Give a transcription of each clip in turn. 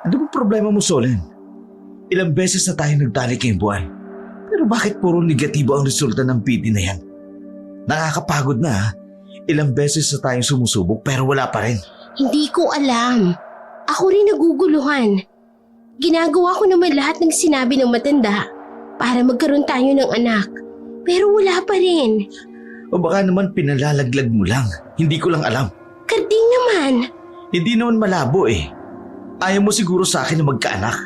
Ano bang problema mo, Solen? Ilang beses na tayo nagtalik ngayong buwan. Pero bakit puro negatibo ang resulta ng PT na yan? Nakakapagod na ha. Ilang beses na tayong sumusubok pero wala pa rin. Hindi ko alam. Ako rin naguguluhan. Ginagawa ko naman lahat ng sinabi ng matanda para magkaroon tayo ng anak. Pero wala pa rin. O baka naman pinalalaglag mo lang. Hindi ko lang alam. Karding naman. Hindi naman malabo eh. Ayaw mo siguro sa akin na magkaanak.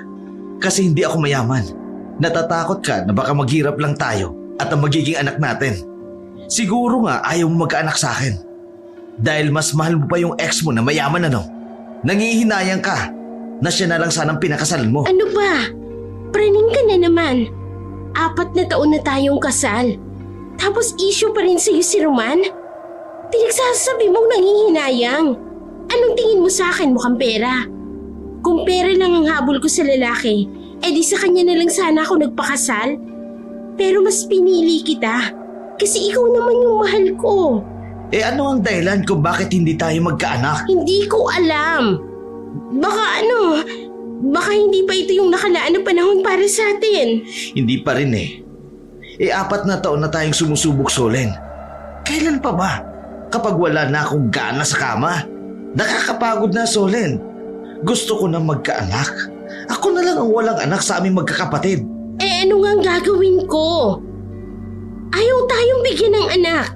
Kasi hindi ako mayaman. Natatakot ka na baka maghirap lang tayo at ang magiging anak natin. Siguro nga ayaw mo magkaanak sa akin. Dahil mas mahal mo pa yung ex mo na mayaman ano. Nangihinayang ka na siya na lang sanang pinakasalan mo. Ano ba? Praning ka na naman. 4 na taon na tayong kasal. Tapos issue pa rin sa'yo si Roman? Pinagsasabi mong nangihinayang. Anong tingin mo sa akin, mukhang pera? Kung pera lang ang habol ko sa lalaki, edi sa kanya na lang sana ako nagpakasal. Pero mas pinili kita kasi ikaw naman yung mahal ko. Eh ano ang dahilan kung bakit hindi tayo magkaanak? Hindi ko alam. Baka hindi pa ito yung nakalaan na panahon para sa atin. Hindi pa rin eh. 4 na taon na tayong sumusubok, Solen. Kailan pa ba? Kapag wala na akong gana sa kama. Nakakapagod na, Solen. Gusto ko na magkaanak. Ako na lang ang walang anak sa aming magkakapatid. Eh ano nga ang gagawin ko? Ayaw tayong bigyan ng anak.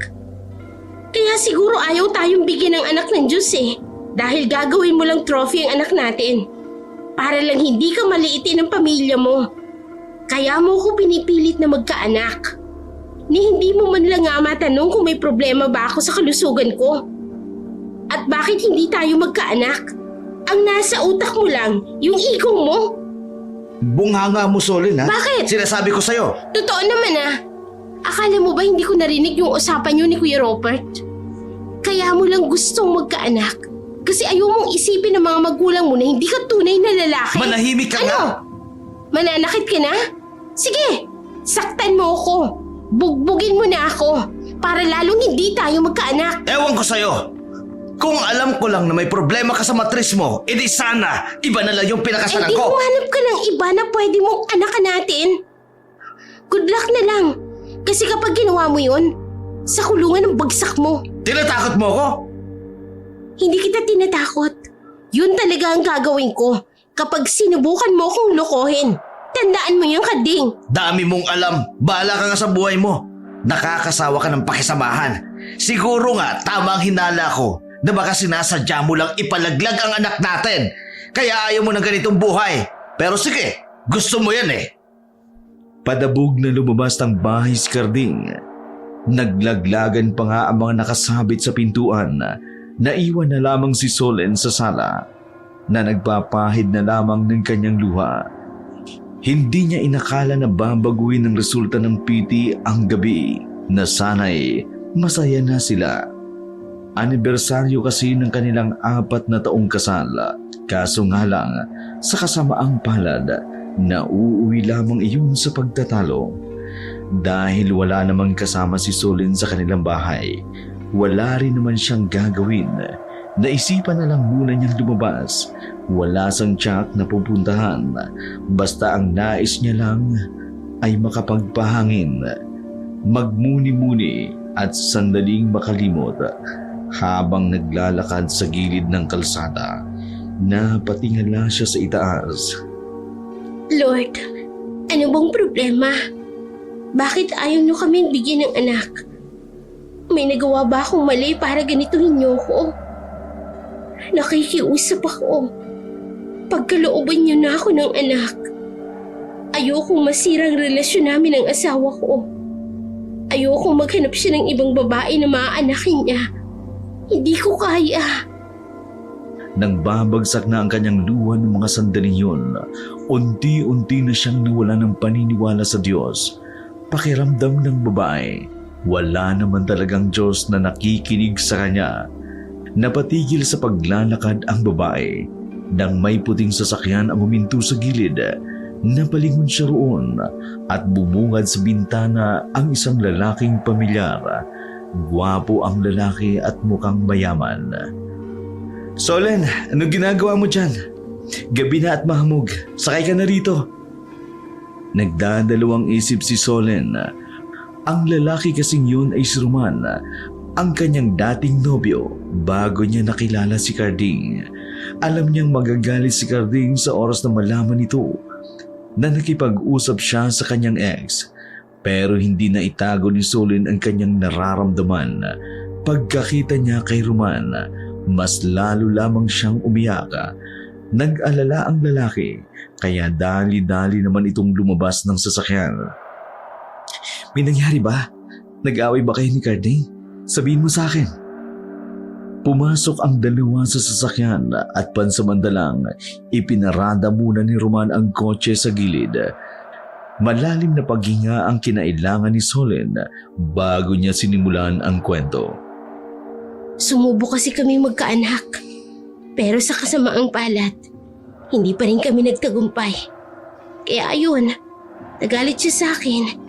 Kaya siguro ayaw tayong bigyan ng anak ng Diyos eh. Dahil gagawin mo lang trophy ang anak natin. Para lang hindi ka maliitin ng pamilya mo. Kaya mo ko pinipilit na magkaanak. Ni hindi mo man lang nga matanong kung may problema ba ako sa kalusugan ko. At bakit hindi tayo magkaanak? Ang nasa utak mo lang, yung ego mo. Bunganga mo, Solen ha? Bakit? Sinasabi ko sa'yo. Totoo naman ah. Akala mo ba hindi ko narinig yung usapan niyo ni Kuya Robert? Kaya mo lang gustong magkaanak. Kasi ayaw mong isipin ng mga magulang mo na hindi ka tunay na lalaki. Manahimik ka nga! Mananakit ka na? Sige, saktan mo ako. Bugbugin mo na ako. Para lalong hindi tayo magkaanak. Ewan ko sa'yo. Kung alam ko lang na may problema ka sa matris mo, edi sana iba na lang yung pinakasalan Eh di ko. humanap ka ng iba na pwede mong anakan natin. Good luck na lang. Kasi kapag ginawa mo yun, sa kulungan ng bagsak mo. Tinatakot mo ako? Hindi kita tinatakot. Yun talaga ang gagawin ko kapag sinubukan mo akong lokohin. Tandaan mo yung kading. Dami mong alam. Bahala ka nga sa buhay mo. Nakakasawa ka ng pakisamahan. Siguro nga tama ang hinala ko na baka sinasadya mo lang ipalaglag ang anak natin. Kaya ayaw mo ng ganitong buhay. Pero sige, gusto mo yan eh. Padabog na lumabas ng bahay si Carding. Naglaglagan pa nga ang mga nakasabit sa pintuan. Naiwan na lamang si Solen sa sala na nagpapahid na lamang ng kanyang luha. Hindi niya inakala na babaguhin ang resulta ng PT ang gabi na sana'y masaya na sila. Anibersaryo kasi ng kanilang 4 na taong kasal. Kaso nga lang, sa kasamaang palad, nauuwi lamang iyon sa pagtatalo. Dahil wala namang kasama si Solen sa kanilang bahay, wala rin naman siyang gagawin. Naisipan na lang muna niyang lumabas. Wala sang tiyak na pupuntahan. Basta ang nais niya lang ay makapagpahangin, magmuni-muni at sandaling makalimot. Habang naglalakad sa gilid ng kalsada, napatingala siya sa itaas. Lord, ano bang problema? Bakit ayaw niyo kaming bigyan ng anak? May nagawa ba akong mali para ganituhin niyo ko? Nakikiusap ako. Pagkalooban niyo na ako ng anak. Ayokong masirang relasyon namin ng asawa ko. Ayokong maghanap siya ng ibang babae na maaanakin niya. Hindi ko kaya. Nang babagsak na ang kanyang luha ng mga sandaling yun, unti-unti na siyang nawala ng paniniwala sa Diyos. Pakiramdam ng babae, wala naman talagang Diyos na nakikinig sa kanya. Napatigil sa paglalakad ang babae. Nang may puting sasakyan ang huminto sa gilid, napalingon siya roon at bumungad sa bintana ang isang lalaking pamilyar. Gwapo ang lalaki at mukhang mayaman. Solen, ano ginagawa mo dyan? Gabi na at mahamog. Sakay ka na rito. Nagdadalawang isip si Solen. Ang lalaki kasing yun ay si Roman, ang kanyang dating nobyo bago niya nakilala si Carding. Alam niyang magagalit si Carding sa oras na malaman nito na nakipag-usap siya sa kanyang ex. Pero hindi na itago ni Solen ang kanyang nararamdaman. Pagkakita niya kay Roman, mas lalo lamang siyang umiyak. Nag-alala ang lalaki, kaya dali-dali naman itong lumabas ng sasakyan. May nangyari ba? Nag-away ba kayo ni Carding? Sabihin mo sa akin. Pumasok ang dalawa sa sasakyan at pansamantalang ipinarada muna ni Roman ang kotse sa gilid. Malalim na paghinga ang kinailangan ni Solen bago niya sinimulan ang kwento. Sumubo kasi kami magkaanak. Pero sa kasamaang palad, hindi pa rin kami nagtagumpay. Kaya ayun, nagalit siya sa akin.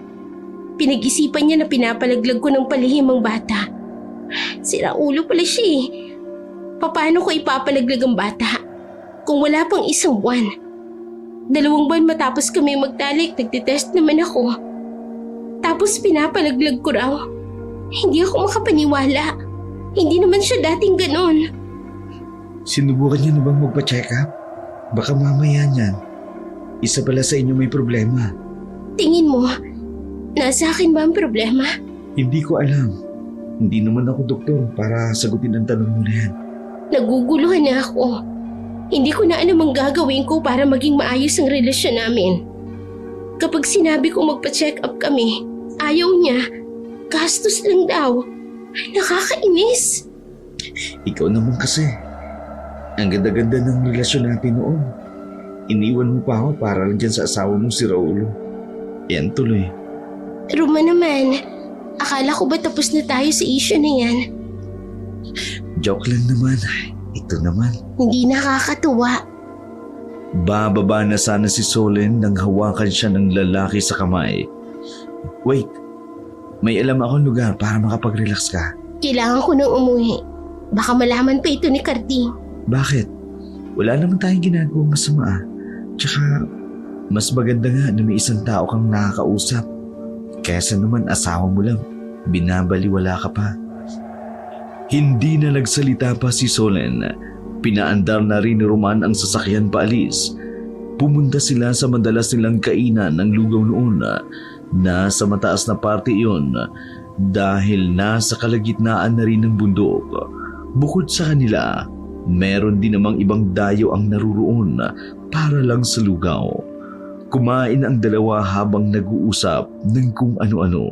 Pinag-isipan niya na pinapalaglag ko ng palihim ang bata. Sira ulo pala siya eh. Paano ko ipapalaglag ang bata kung wala pang 1 buwan? 2 buwan matapos kami magtalik, nagtitest naman ako. Tapos pinapalaglag ko raw. Hindi ako makapaniwala. Hindi naman siya dating ganon. Sinubukan niyo na bang magpa-check up? Baka mamaya niyan, isa pala sa inyo may problema. Tingin mo, nasa akin ba ang problema? Hindi ko alam. Hindi naman ako doktor para sagutin ang tanong mo na yan. Naguguluhan na ako. Hindi ko na alam ang gagawin ko para maging maayos ang relasyon namin. Kapag sinabi ko magpa-check up kami, ayaw niya. Gastos lang daw. Ay, nakakainis. Ikaw naman kasi. Ang ganda-ganda ng relasyon natin noon. Iniwan mo pa ako para lang dyan sa asawa mo si Raulo. Yan tuloy. Roma naman, akala ko ba tapos na tayo sa issue na yan? Joke lang naman. Ito naman. Hindi nakakatuwa. Bababa na sana si Solen nang hawakan siya ng lalaki sa kamay. Wait, may alam akong lugar para makapag-relax ka. Kailangan ko nang umuwi. Baka malaman pa ito ni Carding. Bakit? Wala naman tayong ginagawang masama. Tsaka, mas maganda nga na may isang tao kang nakakausap. Kesa naman asawa mo lang, binabaliwala ka pa. Hindi na nagsalita pa si Solen. Pinaandar na rin ni Roman ang sasakyan paalis. Pumunta sila sa madalas nilang kainan ng lugaw noon. Nasa mataas na parte iyon dahil nasa kalagitnaan na rin ng bundok. Bukod sa kanila, meron din namang ibang dayo ang naruroon para lang sa lugaw. Kumain ang dalawa habang nag-uusap ng kung ano-ano.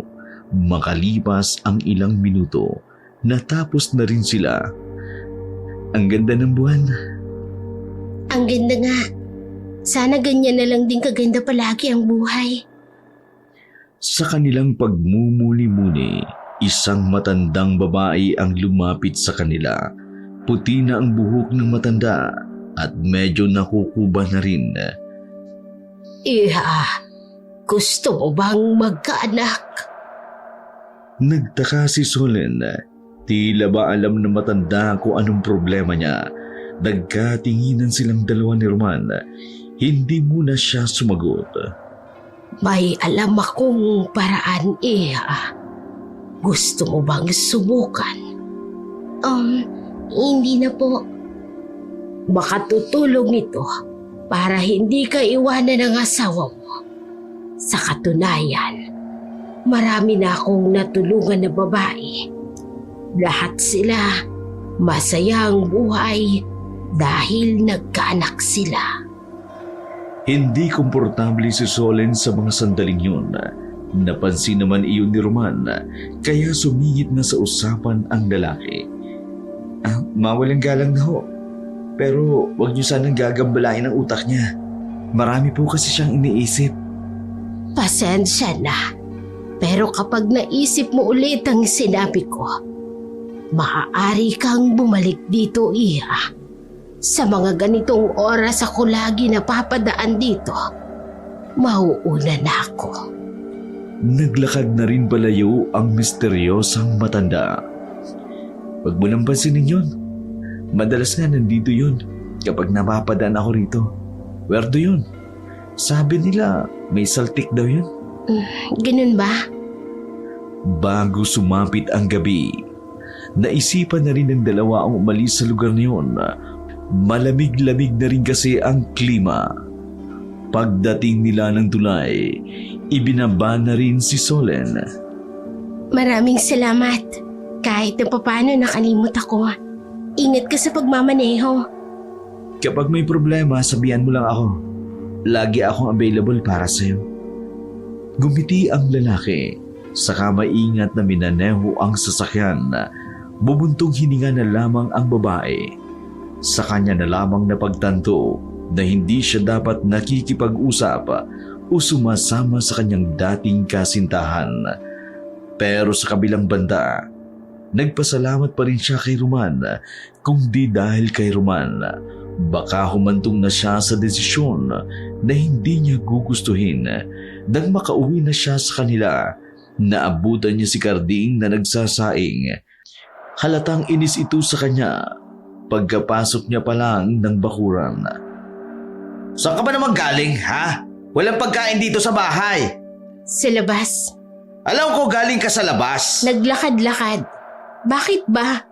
Makalipas ang ilang minuto, natapos na rin sila. Ang ganda ng buwan. Ang ganda nga. Sana ganyan na lang din kaganda palagi ang buhay. Sa kanilang pagmumuni-muni, isang matandang babae ang lumapit sa kanila. Puti na ang buhok ng matanda at medyo nakukuba na rin. Iha, gusto mo bang magkaanak? Nagtaka si Solen. Tila ba alam ng matanda kung anong problema niya. Nagkatinginan silang dalawa ni Roman. Hindi muna siya sumagot. May alam akong paraan, Iha. Gusto mo bang subukan? Hindi na po. Baka tutulong ito para hindi ka iwanan ng asawa mo. Sa katunayan, marami na akong natulungan na babae. Lahat sila masaya ang buhay dahil nagkaanak sila. Hindi komportable si Solen sa mga sandaling yun. Napansin naman iyon ni Roman, kaya sumingit na sa usapan ang lalaki. Mawalang galang na ho. Pero wag niyo sanang gagambalain ang utak niya. Marami po kasi siyang iniisip. Pasensya na. Pero kapag naisip mo ulit ang sinabi ko, maaari kang bumalik dito, Iha. Sa mga ganitong oras ako lagi napapadaan dito. Mauuna na ako. Naglakad na rin palayo ang misteryosang matanda. Huwag mo nang pansinin yun. Madalas nga nandito yun kapag napapadaan ako rito. Werdo yun. Sabi nila, may saltik daw yun. Ganun ba? Bago sumapit ang gabi, naisipan na rin ng dalawa ang umalis sa lugar na yun. Malamig-lamig na rin kasi ang klima. Pagdating nila ng tulay, ibinaba na rin si Solen. Maraming salamat. Kahit na papano nakalimot ako. Ingat ka sa pagmamaneho. Kapag may problema, sabihan mo lang ako. Lagi akong available para sa'yo. Gumiti ang lalaki, saka maingat na minaneho ang sasakyan. Bubuntong hininga na lamang ang babae. Sa kanya na lamang napagtanto na hindi siya dapat nakikipag-usap o sumasama sa kanyang dating kasintahan. Pero sa kabilang banda, nagpasalamat pa rin siya kay Roman. Kung di dahil kay Roman, baka humantong na siya sa desisyon na hindi niya gugustuhin. Nang makauwi na siya sa kanila, naabutan niya si Carding na nagsasaing. Halatang inis ito sa kanya pagkapasok niya pa lang ng bakuran. Saan ka ba naman galing, ha? Walang pagkain dito sa bahay. Sa labas. Alam ko galing ka sa labas. Naglakad-lakad. Bakit ba?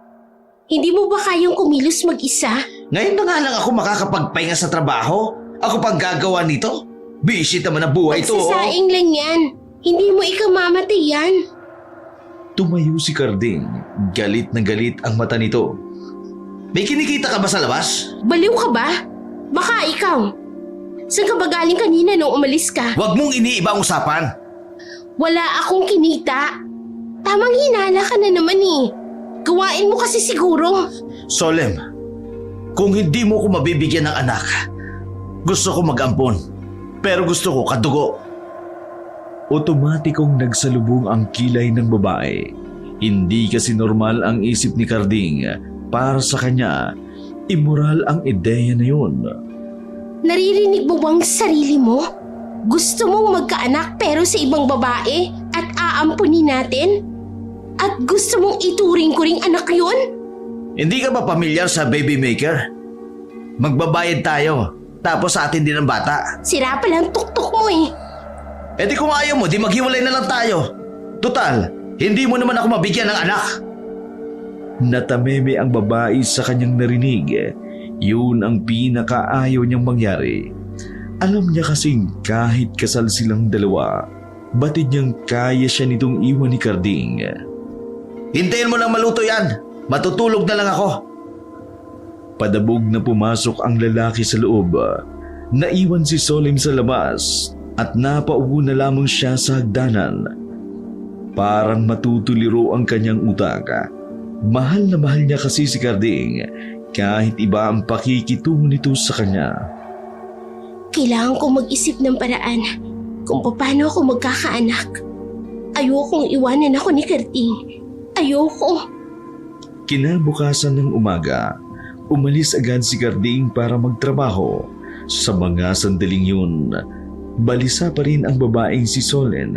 Hindi mo ba kayang kumilos mag-isa? Ngayon na nga lang ako makakapagpahinga sa trabaho. Ako pang gagawa nito. Busy naman ang buhay ito. Magsasaing lang yan. Hindi mo ikamamatay yan. Tumayo si Carding. Galit na galit ang mata nito. May kinikita ka ba sa labas? Baliw ka ba? Baka ikaw. Saan ka ba galing kanina nung umalis ka? Huwag mong iniiba ang usapan. Wala akong kinita. Tamang hinala ka na naman eh. Gawain mo kasi siguro. Solem, kung hindi mo ko mabibigyan ng anak, gusto ko mag-ampon. Pero gusto ko kadugo. Otomatikong nagsalubong ang kilay ng babae. Hindi kasi normal ang isip ni Carding. Para sa kanya, immoral ang ideya na yun. Naririnig mo bang sarili mo? Gusto mong magkaanak pero sa ibang babae at aampunin natin? At gusto mong ituring ko ring anak yun? Hindi ka ba pamilyar sa baby maker? Magbabayad tayo, tapos sa atin din ang bata. Sira pa lang tuktok mo eh. E di kung ayaw mo, di maghiwalay na lang tayo. Tutal, hindi mo naman ako mabigyan ng anak. Natameme ang babae sa kanyang narinig. Yun ang pinakaayaw niyang mangyari. Alam niya kasing kahit kasal silang dalawa, batid niyang kaya siya nitong iwan ni Carding. Hintayin mo lang maluto yan. Matutulog na lang ako. Padabog na pumasok ang lalaki sa loob. Naiwan si Solim sa labas at napaupo na lamang siya sa hagdanan. Parang matutuliro ang kanyang utak. Mahal na mahal niya kasi si Carding kahit iba ang pakikitungo nito sa kanya. Kailangan kong mag-isip ng paraan kung paano ako magkakaanak. Ayokong iwanan ako ni Carding. Ayoko. Kinabukasan ng umaga, umalis agad si Carding para magtrabaho. Sa mga sandaling yun, balisa pa rin ang babaeng si Solen.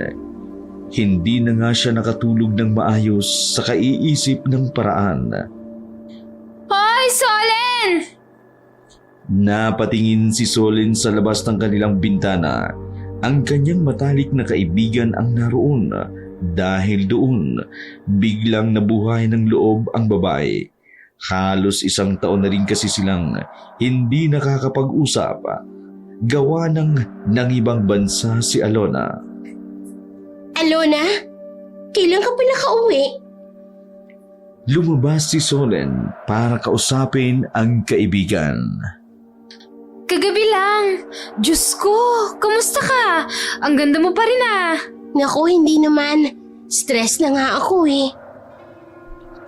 Hindi na nga siya nakatulog ng maayos sa kaiisip ng paraan. Hoy, Solen! Napatingin si Solen sa labas ng kanilang bintana. Ang kanyang matalik na kaibigan ang naroon. Dahil doon, biglang nabuhay ng loob ang babae. Halos 1 taon na rin kasi silang hindi nakakapag-usap. Gawa ng ibang bansa si Alona. Alona, kailan ka pala kauwi? Lumabas si Solen para kausapin ang kaibigan. Kagabi lang. Diyos ko, kamusta ka? Ang ganda mo pa rin ah. Naku, hindi naman. Stress na nga ako eh.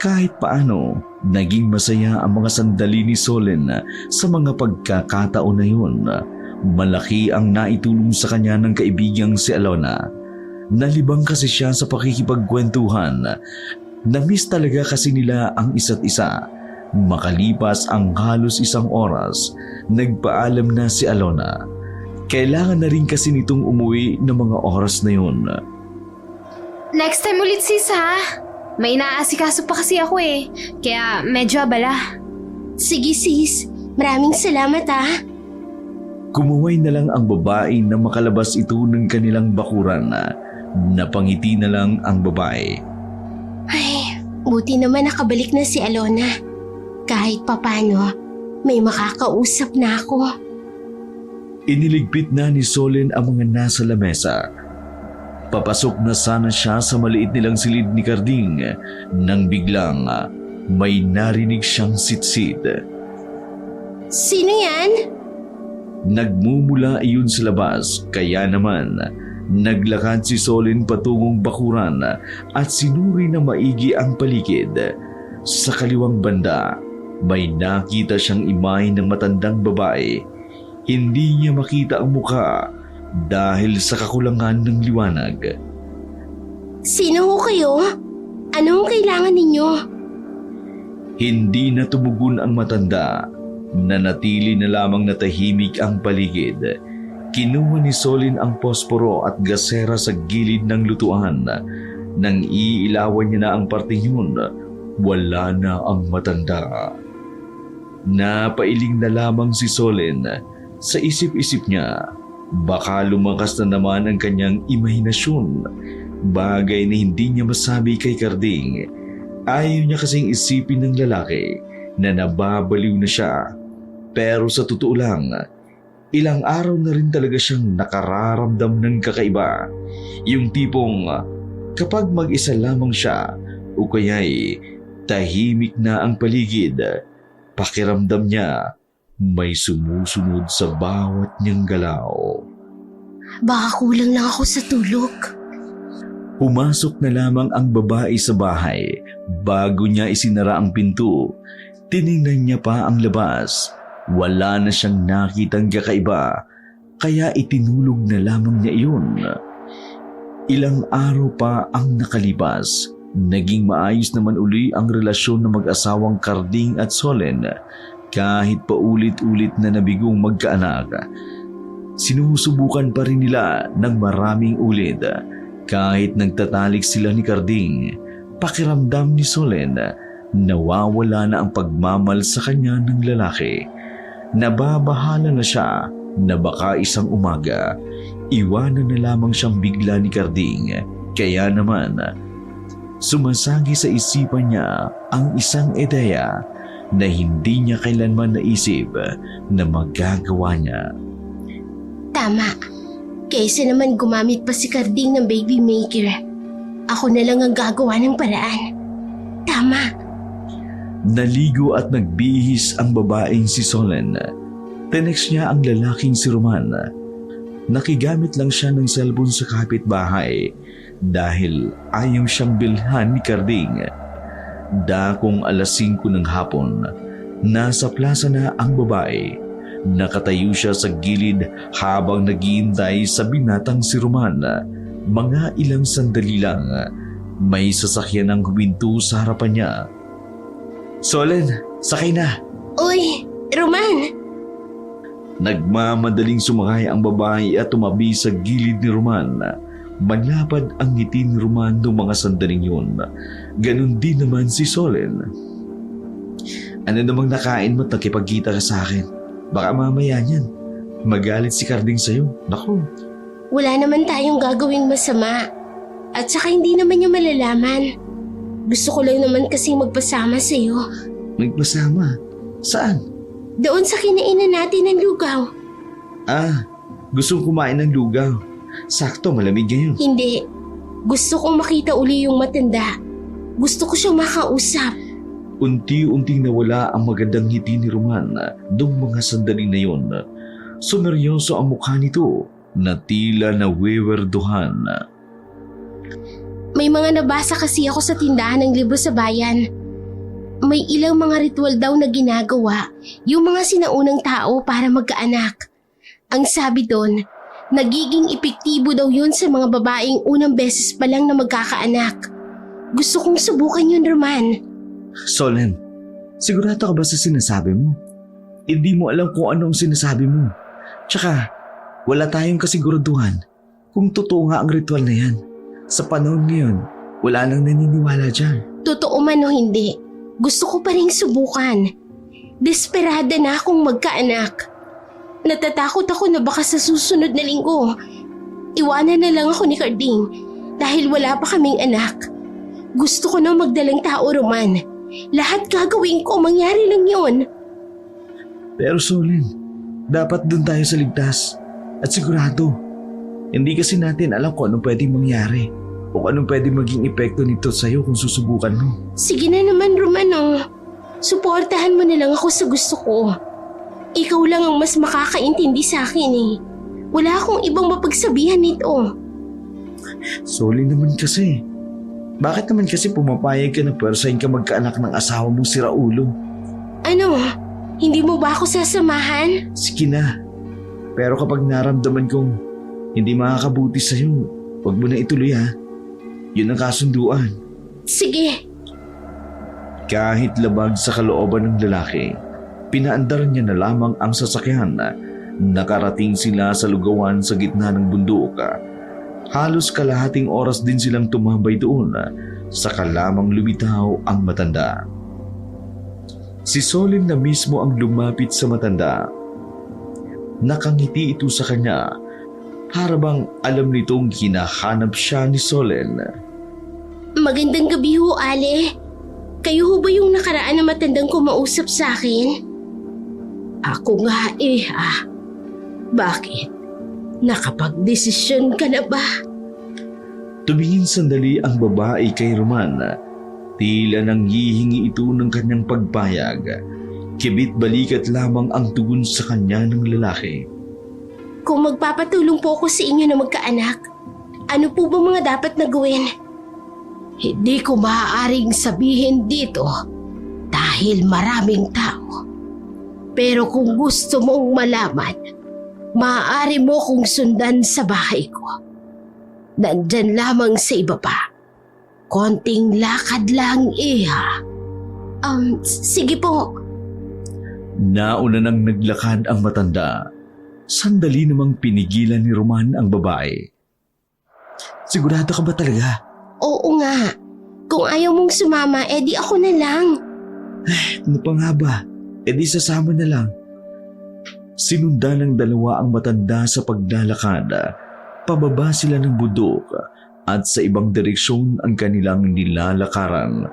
Kahit paano, naging masaya ang mga sandali ni Solen sa mga pagkakataon na yun. Malaki ang naitulong sa kanya ng kaibigang si Alona. Nalibang kasi siya sa pakikipagkwentuhan. Namiss talaga kasi nila ang isa't isa. Makalipas ang halos 1 oras, nagpaalam na si Alona. Kailangan na rin kasi nitong umuwi ng mga oras na yun. Next time ulit sis ha. May inaasikaso pa kasi ako eh. Kaya medyo abala. Sige sis, Maraming salamat Kumuway na lang ang babae na makalabas ito ng kanilang bakuran. Napangiti na lang ang babae. Ay, buti naman nakabalik na si Alona. Kahit papano, may makakausap na ako. Iniligpit na ni Solen ang mga nasa lamesa. Papasok na sana siya sa maliit nilang silid ni Carding nang biglang may narinig siyang sitsid. Sino yan? Nagmumula iyon sa labas, kaya naman naglakad si Solen patungong bakuran at sinuri na maigi ang paligid. Sa kaliwang banda, may nakita siyang imahe ng matandang babae. Hindi niya makita ang mukha dahil sa kakulangan ng liwanag. Sino ho kayo? Anong kailangan ninyo? Hindi na tumugon ang matanda. Nanatili na lamang na tahimik ang paligid. Kinuha ni Solen ang posporo at gasera sa gilid ng lutuan. Nang iilawan niya na ang parteng yun, wala na ang matanda. Napailing na lamang si Solen. Sa isip-isip niya, baka lumakas na naman ang kanyang imahinasyon. Bagay na hindi niya masabi kay Carding. Ayaw niya kasing isipin ng lalaki na nababaliw na siya. Pero sa totoo lang, ilang araw na rin talaga siyang nakararamdam ng kakaiba. Yung tipong kapag mag-isa lamang siya o kaya'y tahimik na ang paligid, pakiramdam niya may sumusunod sa bawat niyang galaw. Baka kulang lang ako sa tulog. Pumasok na lamang ang babae sa bahay. Bago niya isinara ang pinto, tiningnan niya pa ang labas. Wala na siyang nakitang kakaiba, kaya itinulog na lamang niya iyon. Ilang araw pa ang nakalipas. Naging maayos naman uli ang relasyon ng mag-asawang Carding at Solen. Kahit paulit-ulit na nabigong magkaanak, sinusubukan pa rin nila ng maraming ulit. Kahit nagtatalik sila ni Carding, pakiramdam ni Solen, nawawala na ang pagmamal sa kanya ng lalaki. Nababahala na siya na baka isang umaga, iwanan na lamang siyang bigla ni Carding. Kaya naman, sumasagi sa isipan niya ang isang ideya na hindi niya kailanman naisip na magagawa niya. Tama. Kaysa naman gumamit pa si Carding ng baby maker, ako na lang ang gagawa ng paraan. Tama. Naligo at nagbihis ang babaeng si Solen. Tinext niya ang lalaking si Roman. Nakigamit lang siya ng cellphone sa kapitbahay dahil ayaw siyang bilhan ni Carding. Dakong 5:00 ng hapon, nasa plaza na ang babae. Nakatayo siya sa gilid habang naghihintay sa binatang si Roman. Mga ilang sandali lang, may sasakyan ang huminto sa harapan niya. Solen, sakay na! Uy, Roman! Nagmamadaling sumakay ang babae at tumabi sa gilid ni Roman. Malapad ang ngiti ni Roman noong mga sandaling yun. Ganon din naman si Solen. Ano namang nakain mo at nakipagkita ka sa akin? Baka mamaya niyan, magalit si Carding sa'yo. Naku. Wala naman tayong gagawing masama. At saka hindi naman niya malalaman. Gusto ko lang naman kasing magpasama sa'yo. Magpasama? Saan? Doon sa kinainan natin ng lugaw. Gustong kumain ng lugaw. Sakto, malamig ngayon. Hindi. Gusto kong makita uli yung matanda. Gusto ko siyang makausap. Unti-unting nawala ang magandang ngiti ni Roman noong mga sandaling na yun. Sumeryoso ang mukha nito na tila nawewerduhan. May mga nabasa kasi ako sa tindahan ng libro sa bayan. May ilang mga ritual daw na ginagawa yung mga sinaunang tao para magkaanak. Ang sabi doon, nagiging epektibo daw yun sa mga babaeng unang beses pa lang na magkakaanak. Gusto kong subukan yun, Roman. Solen, sigurado ka ba sa sinasabi mo? Hindi mo alam kung ano ang sinasabi mo. Tsaka, wala tayong kasiguraduhan kung totoo nga ang ritual na yan. Sa panahon ngayon, wala nang naniniwala dyan. Totoo man o hindi, gusto ko pa rin subukan. Desperada na akong magkaanak. Natatakot ako na baka sa susunod na linggo, iwanan na lang ako ni Carding dahil wala pa kaming anak. Gusto ko na magdalang tao, Roman. Lahat gagawin ko, mangyari lang yun. Pero Solen, dapat dun tayo sa ligtas. At sigurado, hindi kasi natin alam kung anong pwedeng mangyari o anong pwedeng maging epekto nito sa'yo kung susubukan mo. Sige na naman, Romano. Suportahan mo na lang ako sa gusto ko. Ikaw lang ang mas makakaintindi sa akin eh. Wala akong ibang mapagsabihan nito. Solen naman kasi. Bakit naman kasi pumapayag ka na pwersahin ka magkaanak ng asawa mong si Raulo? Ano? Hindi mo ba ako sasamahan? Sige na. Pero kapag naramdaman kong hindi makakabuti sa'yo, huwag mo na ituloy ha. Yun ang kasunduan. Sige. Kahit labag sa kalooban ng lalaki, pinaandar niya na lamang ang sasakyan. Nakarating sila sa lugawan sa gitna ng bundok. Halos kalahating oras din silang tumambay doon, saka lamang lumitaw ang matanda. Si Solen na mismo ang lumapit sa matanda. Nakangiti ito sa kanya, harabang alam nitong hinahanap siya ni Solen. Magandang gabi ho, Ale. Kayo ho ba yung nakaraan na matandang kumausap sa akin? Ako nga Bakit? Nakapagdesisyon ka na ba? Tumingin sandali ang babae kay Roman. Tila nang hihingi ito ng kanyang pagpayag. Kibit balikat lamang ang tugon sa kanya ng lalaki. Kung magpapatulong po ako sa inyo na magkaanak, ano po ba mga dapat na gawin? Hindi ko maaaring sabihin dito dahil maraming tao. Pero kung gusto mong malaman, maaari mo kong sundan sa bahay ko. Nandyan lamang sa iba pa. Konting lakad lang, Iha. Sige po. Nauna nang naglakad ang matanda. Sandali namang pinigilan ni Roman ang babae. Sigurado ka ba talaga? Oo nga. Kung ayaw mong sumama, edi ako na lang. Ano pa nga ba? E di sasama na lang. Sinundan ng dalawa ang matanda sa paglalakad. Pababa sila ng bundok at sa ibang direksyon ang kanilang nilalakaran.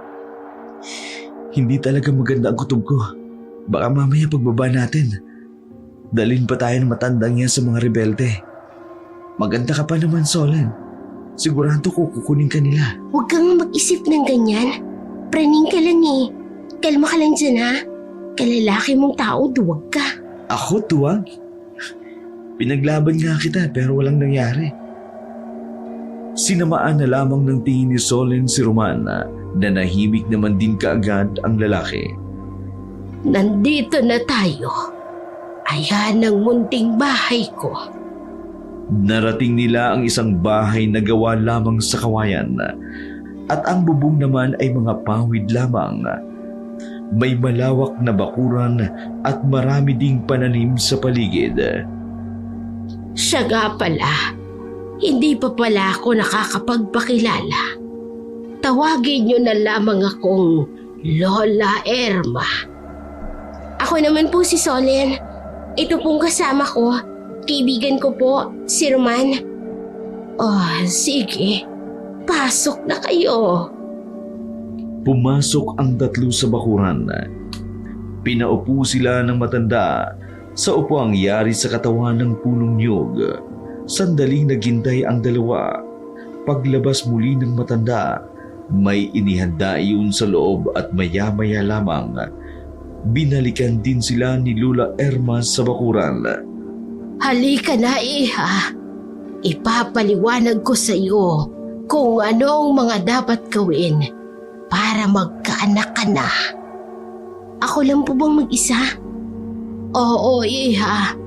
Hindi talaga maganda ang kutob ko. Baka mamaya pagbaba natin, dalhin pa tayo ng matandang yan sa mga rebelde. Maganda ka pa naman, Solen. Sigurado ko kukunin ka nila. Huwag kang mag-isip ng ganyan. Praning ka lang eh. Kalma ka lang dyan ha. Kalalaki mong tao, duwag ka. Ako, tuwag? Pinaglaban nga kita pero walang nangyari. Sinamaan na lamang ng tingin ni Solen si Roman na nahimik naman din kaagad ang lalaki. Nandito na tayo. Ayan ang munting bahay ko. Narating nila ang isang bahay na gawa lamang sa kawayan at ang bubong naman ay mga pawid lamang. May malawak na bakuran at marami ding pananim sa paligid. Siya nga pala, hindi pa pala ako nakakapagpakilala. Tawagin niyo na lamang akong Lola Erma. Ako naman po si Solen. Ito pong kasama ko. Kaibigan ko po, si Roman. Sige. Pasok na kayo. Pumasok ang tatlo sa bakuran. Pinaupo sila ng matanda sa upuang yari sa katawan ng punong niyog. Sandaling naghintay ang dalawa. Paglabas muli ng matanda, may inihanda iyon sa loob at maya-maya lamang. Binalikan din sila ni Lola Erma sa bakuran. Halika na, Iha. Ipapaliwanag ko sa iyo kung ano ang mga dapat gawin para magkaanak ka na. Ako lang po bang mag-isa? Oo, Iha.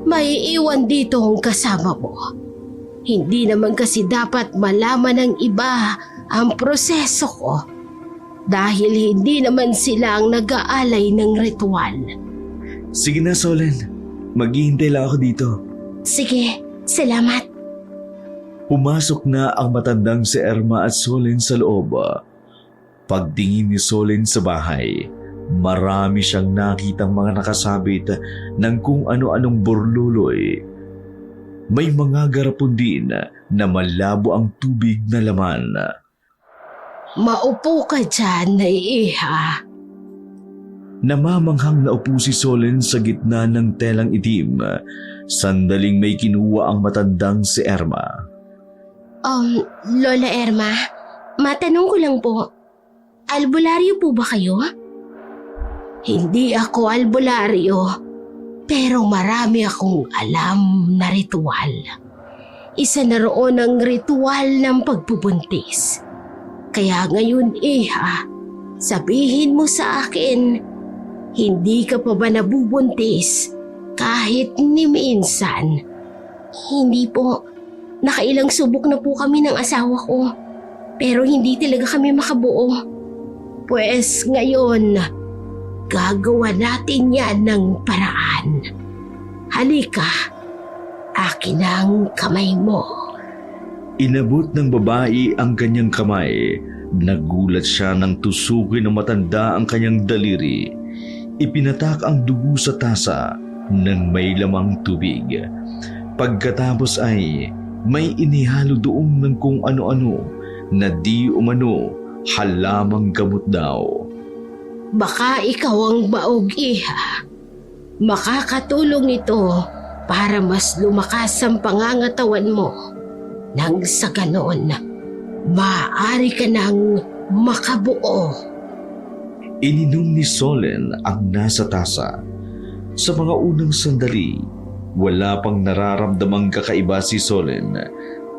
May iwan dito ang kasama mo. Hindi naman kasi dapat malaman ng iba ang proseso ko dahil hindi naman sila ang nag-aalay ng ritual. Sige na, Solen. Maghihintay lang ako dito. Sige, salamat. Pumasok na ang matandang si Erma at Solen sa loob. Pagtingin ni Solen sa bahay, Marami siyang nakitang mga nakasabit ng kung ano-anong burluloy. May mga garapon din na malabo ang tubig na laman. Maupo ka dyan, Iha. Namamanghang naupo si Solen sa gitna ng telang itim. Sandaling may kinuha ang matandang si Erma. Lola Erma, matanong ko lang po, albularyo po ba kayo? Hindi ako albularyo, pero marami akong alam na ritual. Isa na roon ang ritual ng pagbubuntis. Kaya ngayon, Iha, sabihin mo sa akin, hindi ka pa ba nabubuntis kahit ni minsan? Hindi po. Nakailang subok na po kami ng asawa ko. Pero hindi talaga kami makabuo. Pues ngayon, gagawa natin yan ng paraan. Halika, akin ang kamay mo. Inabot ng babae ang kanyang kamay. Nagulat siya nang tusukin ng matanda ang kanyang daliri. Ipinatak ang dugo sa tasa ng may lamang tubig. Pagkatapos ay may inihalo doon ng kung ano-ano na di umano halamang gamot daw. Baka ikaw ang baog, Iha. Makakatulong nito para mas lumakas ang pangangatawan mo. Nang sa ganoon, maaari ka nang makabuo. Ininom ni Solen ang nasa tasa. Sa mga unang sandali, wala pang nararamdamang kakaiba si Solen,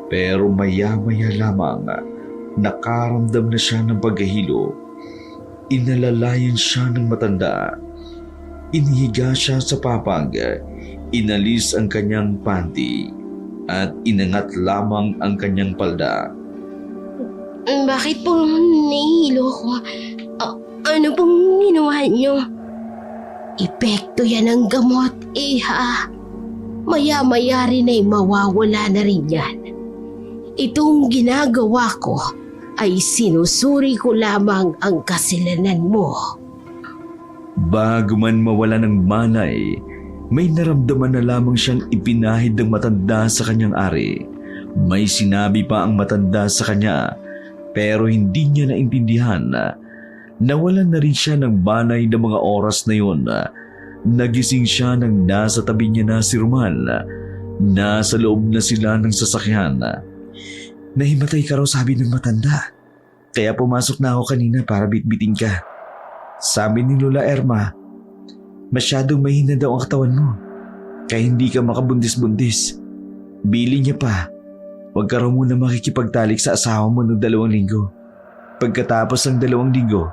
pero maya-maya lamang nakaramdam na siya ng paghahilo. Inalalayan siya ng matanda. Inihiga siya sa papag, inalis ang kanyang panty at inangat lamang ang kanyang palda. Bakit po nahihilo ko? Ano pong ginawa niyo? Epekto yan ng gamot, Iha. Maya-maya rin ay mawawala na rin yan. Itong ginagawa ko ay sinusuri ko lamang ang kasalanan mo. Bago man mawala ng malay, may naramdaman na lamang siyang ipinahid ng matanda sa kanyang ari. May sinabi pa ang matanda sa kanya, pero hindi niya naintindihan. Nawalan na rin siya ng banay na mga oras na yun. Nagising siya nang nasa tabi niya na si Roman. Nasa loob na sila ng sasakyan. Nahimatay ka raw, sabi ng matanda. Kaya pumasok na ako kanina para bitbitin ka. Sabi ni Lola Erma, masyadong mahina daw ang katawan mo. Kaya hindi ka makabundis-bundis. Bili niya pa, huwag ka raw muna makikipagtalik sa asawa mo ng 2 linggo. Pagkatapos ng 2 linggo,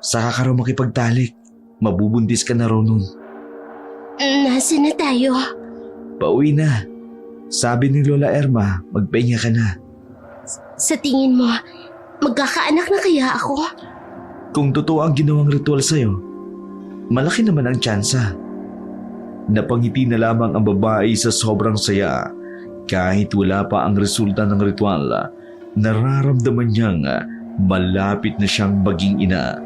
saka ka raw makipagtalik. Mabubuntis ka na raw nun. Nasaan na tayo? Pauwi na. Sabi ni Lola Erma, magpahinga ka na. Sa tingin mo, magkakaanak na kaya ako? Kung totoo ang ginawang ritual sa'yo, malaki naman ang tsansa. Napangiti na lamang ang babae sa sobrang saya. Kahit wala pa ang resulta ng ritual, nararamdaman niyang malapit na siyang maging ina.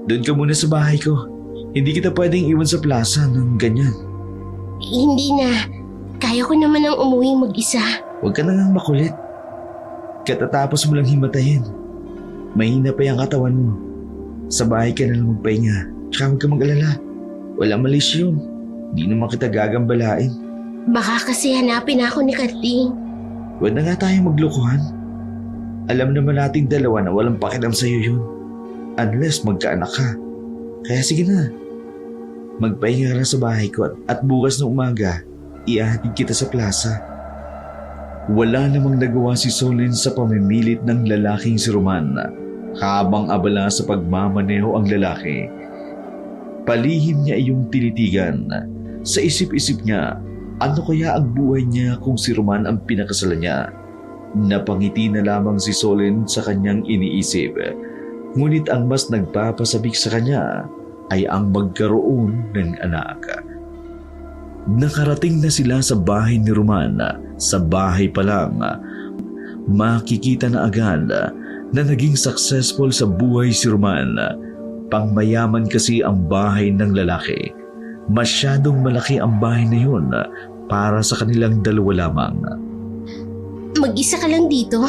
Doon ka muna sa bahay ko. Hindi kita pwedeng iwan sa plaza ng ganyan. Hindi na. Kaya ko naman ang umuwi mag-isa. Huwag ka na nang makulit. Katatapos mo lang himatayin. Mahina pa yung katawan mo. Sa bahay ka na lang magpahinga. Tsaka huwag ka mag-alala. Walang malis yun. Di naman kita gagambalain. Baka kasi hanapin ako ni Kathleen. Huwag na nga tayong maglokohan. Alam naman nating dalawa na walang pakialam sa'yo yun. Unless magkaanak ka. Kaya sige na. Magpahinga ka na sa bahay ko at bukas na umaga, ihatid kita sa plaza. Wala namang nagawa si Solen sa pamimilit ng lalaking si Roman. Habang abala sa pagmamaneho ang lalaki, palihim niya iyong tinitigan. Sa isip-isip niya, ano kaya ang buhay niya kung si Roman ang pinakasalan niya? Napangiti na lamang si Solen sa kanyang iniisip. Ngunit ang mas nagpapasabik sa kanya ay ang magkaroon ng anak. Nakarating na sila sa bahay ni Roman. Sa bahay pa lang, makikita na agad na naging successful sa buhay si Roman. Pangmayaman kasi ang bahay ng lalaki. Masyadong malaki ang bahay na yun para sa kanilang dalawa lamang. Mag-isa ka lang dito?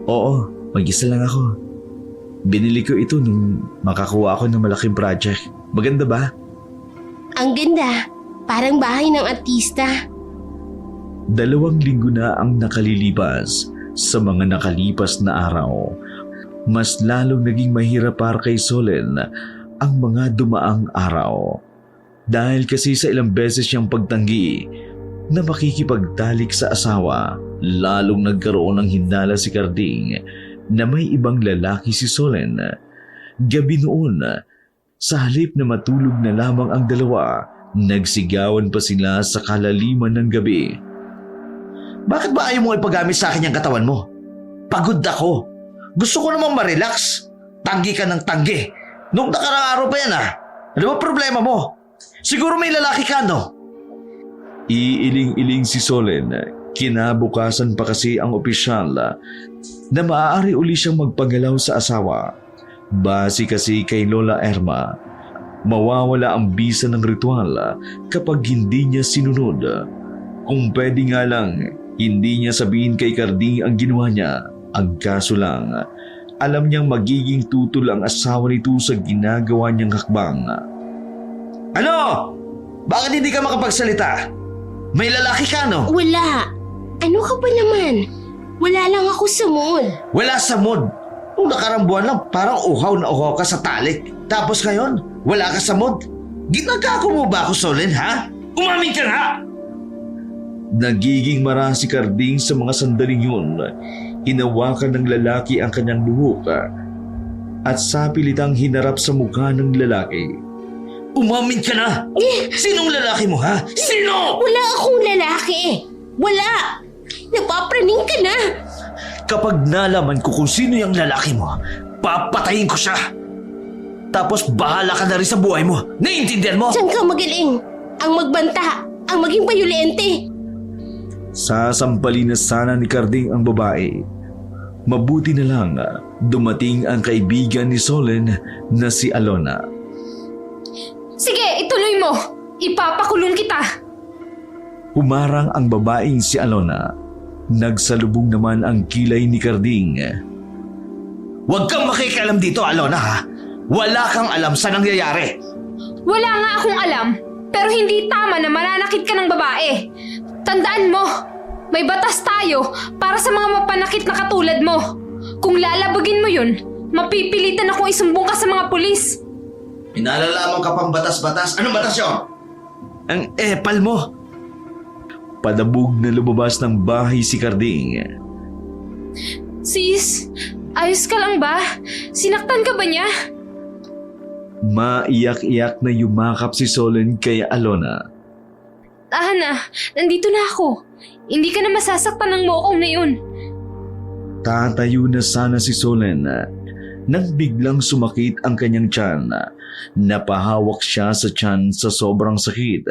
Oo, mag-isa lang ako. Binili ko ito nung makakuha ako ng malaking project. Maganda ba? Ang ganda. Parang bahay ng artista. 2 linggo na ang nakalilipas. Sa mga nakalipas na araw, mas lalong naging mahirap para kay Solen ang mga dumaang araw. Dahil kasi sa ilang beses siyang pagtanggi na makikipagtalik sa asawa, lalong nagkaroon ng hinala si Carding na may ibang lalaki si Solen. Gabi noon, sa halip na matulog na lamang ang dalawa, nagsigawan pa sila sa kalaliman ng gabi. Bakit ba ayaw mo ipagamit sa akin yung katawan mo? Pagod ako. Gusto ko namang ma-relax. Tanggi ka ng tanggi. Nung nakarang araw pa yan Ano ba problema mo? Siguro may lalaki ka, no? Iiling-iling si Solen. Kinabukasan pa kasi ang opisyal na maaari uli siyang magpagalaw sa asawa. Base kasi kay Lola Erma, mawawala ang bisa ng ritual kapag hindi niya sinunod. Kung pwede nga lang, hindi niya sabihin kay Carding ang ginawa niya. Ang kaso lang, alam niyang magiging tutol ang asawa nito sa ginagawa niyang hakbang. Ano? Bakit hindi ka makapagsalita? May lalaki ka, no? Wala. Ano ka ba naman? Wala lang ako sa mood. Wala sa mood. Nung nakarang buwan lang, parang uhaw na uhaw ka sa talik. Tapos ngayon, wala ka sa mood. Ginagago mo ba ako, Solen, ha? Umamin ka nga! Nagiging mara si Carding sa mga sandaling yun. Hinawakan ng lalaki ang kanyang buhok at sapilitang hinarap sa mukha ng lalaki. Umamin ka na! Sinong lalaki mo, ha? Sino? Wala akong lalaki. Wala. Napapraning ka na. Kapag nalaman ko kung sino yung lalaki mo, papatayin ko siya. Tapos bahala ka na rin sa buhay mo. Naiintindihan mo? Diyan ka magaling. Ang magbanta. Ang maging payulente. Sasampalin na sana ni Carding ang babae. Mabuti na lang dumating ang kaibigan ni Solen na si Alona. Sige, ituloy mo. Ipapakulong kita. Humarang ang babaeng si Alona. Nagsalubong naman ang kilay ni Carding. Huwag kang makikialam dito, Alona, ha? Wala kang alam sa nangyayari. Wala nga akong alam, pero hindi tama na mananakit ka ng babae. Tandaan mo, may batas tayo para sa mga mapanakit na katulad mo. Kung lalabagin mo yun, mapipilitan akong isumbong ka sa mga pulis. Inalalaman ka pang batas-batas. Anong batas yun? Ang epal mo. Padabog na lumabas ng bahay si Carding. Sis, ayos ka lang ba? Sinaktan ka ba niya? Maiyak-iyak na yumakap si Solen kay Alona. Na, nandito na ako. Hindi ka na masasaktan ng mokong na yun. Tatayo na sana si Solen nang biglang sumakit ang kanyang tiyan. Napahawak siya sa tiyan sa sobrang sakit.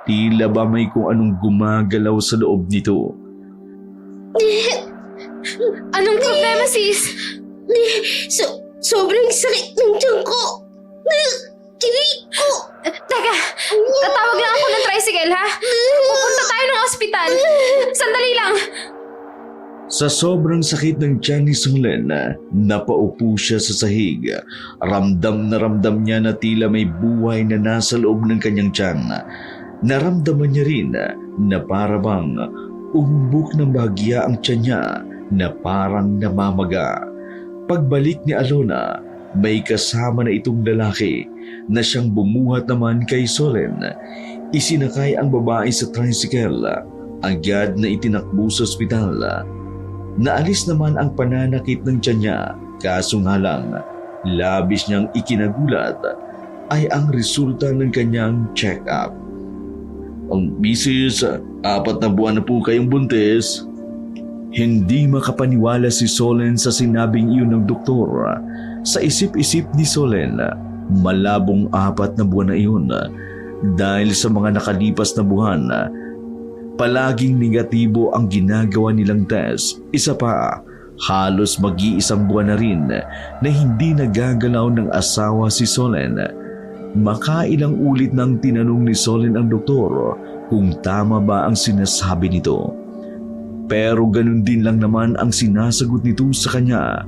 Tila ba may kung anong gumagalaw sa loob nito. Anong problema, sis? Sobrang sakit ng tiyan ko. Teka, tatawag lang ako ng tricycle, ha? Pupunta tayo ng ospital. Sandali lang. Sa sobrang sakit ng tiyan ni Solen, napaupo siya sa sahig. Ramdam niya na tila may buhay na nasa loob ng kanyang tiyan. Naramdaman niya rin na parabang umubok ng bahagya ang tiyan niya na parang namamaga. Pagbalik ni Alona, may kasama na itong lalaki na siyang bumuhat naman kay Solen. Isinakay ang babae sa tricycle. Agad na itinakbo sa ospital. Naalis naman ang pananakit ng tiyan niya, kaso nga lang, labis niyang ikinagulat ay ang resulta ng kanyang check-up. Ang misis, 4 na buwan na po kayong buntis. Hindi makapaniwala si Solen sa sinabing iyon ng doktor. Sa isip-isip ni Solen, malabong 4 na buwan na iyon. Dahil sa mga nakalipas na buwan, palaging negatibo ang ginagawa nilang test. Isa pa, Halos mag-iisang buwan na rin na hindi nagagalaw ng asawa si Solen. Makailang ulit nang tinanong ni Solen ang doktor kung tama ba ang sinasabi nito. Pero ganun din lang naman ang sinasagot nito sa kanya.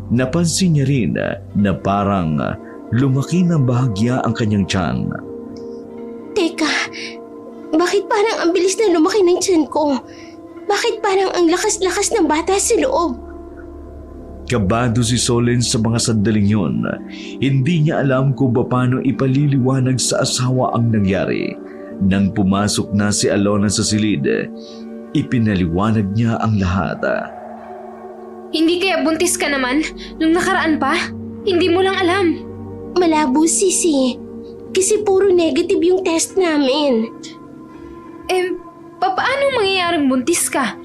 Napansin niya rin na parang lumaki ng bahagya ang kanyang tiyan. Teka, bakit parang ang bilis na lumaki ng tiyan ko? Bakit parang ang lakas-lakas ng bata sa loob? Kabado si Solen sa mga sandaling yun. Hindi niya alam kung paano ipaliliwanag sa asawa ang nangyari. Nang pumasok na si Alona sa silid, ipinaliwanag niya ang lahat. Hindi kaya buntis ka naman nung nakaraan pa? Hindi mo lang alam. Malabo, Sisi. Kasi puro negative yung test namin. Paano mangyayaring buntis ka?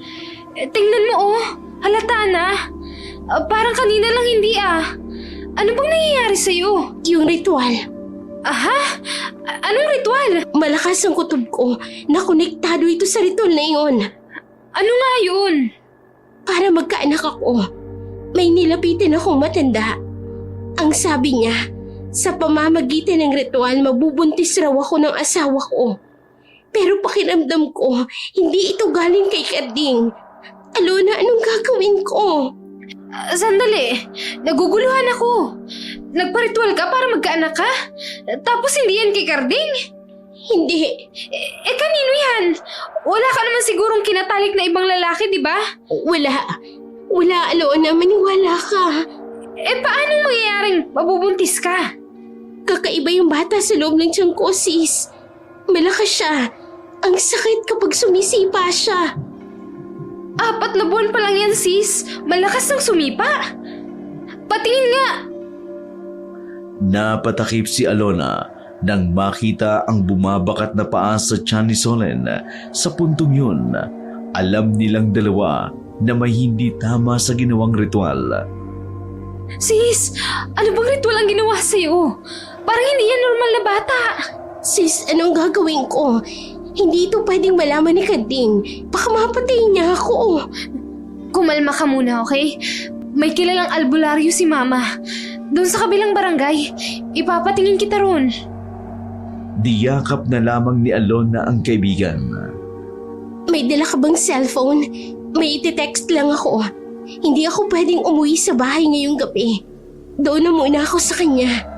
Tingnan mo halata na. Parang kanina lang hindi Ano bang nangyayari sa'yo? Yung ritual. Aha? Anong ritual? Malakas ang kutob ko na konektado ito sa ritual na yun. Ano nga yun? Para magkaanak ako, may nilapitan akong matanda. Ang sabi niya, sa pamamagitan ng ritual mabubuntis raw ako ng asawa ko. Pero pakiramdam ko, hindi ito galing kay Karding. Alona, anong gagawin ko? Sandali, naguguluhan ako. Nagparitual ka para magkaanak ka? Tapos hindi yan kay Karding? Hindi. Kanino yan? Wala ka naman sigurong kinatalik na ibang lalaki, di ba? Wala, Alona, maniwala ka. Paano mangyayaring mabubuntis ka? Kakaiba yung bata sa loob ng tiyan ko, sis. Malakas siya. Ang sakit kapag sumisipa siya. 4 na buwan pa lang yan, sis. Malakas ng sumipa. Patingin nga. Napatakip si Alona nang makita ang bumabakat na paa sa tiyan ni Solen. Sa puntong yun, alam nilang dalawa na may hindi tama sa ginawang ritual. Sis, ano bang ritual ang ginawa sa'yo? Parang hindi yan normal na bata. Sis, anong gagawin ko? Hindi ito pwedeng malaman ni Karding. Baka mapatayin niya ako. Kumalma ka muna, okay? May kilalang albularyo si Mama. Doon sa kabilang barangay. Ipapatingin kita ron. Diyakap na lamang ni Alona ang kaibigan. May dala ka bang cellphone? May iti-text lang ako. Hindi ako pwedeng umuwi sa bahay ngayong gabi. Doon na muna ako sa kanya.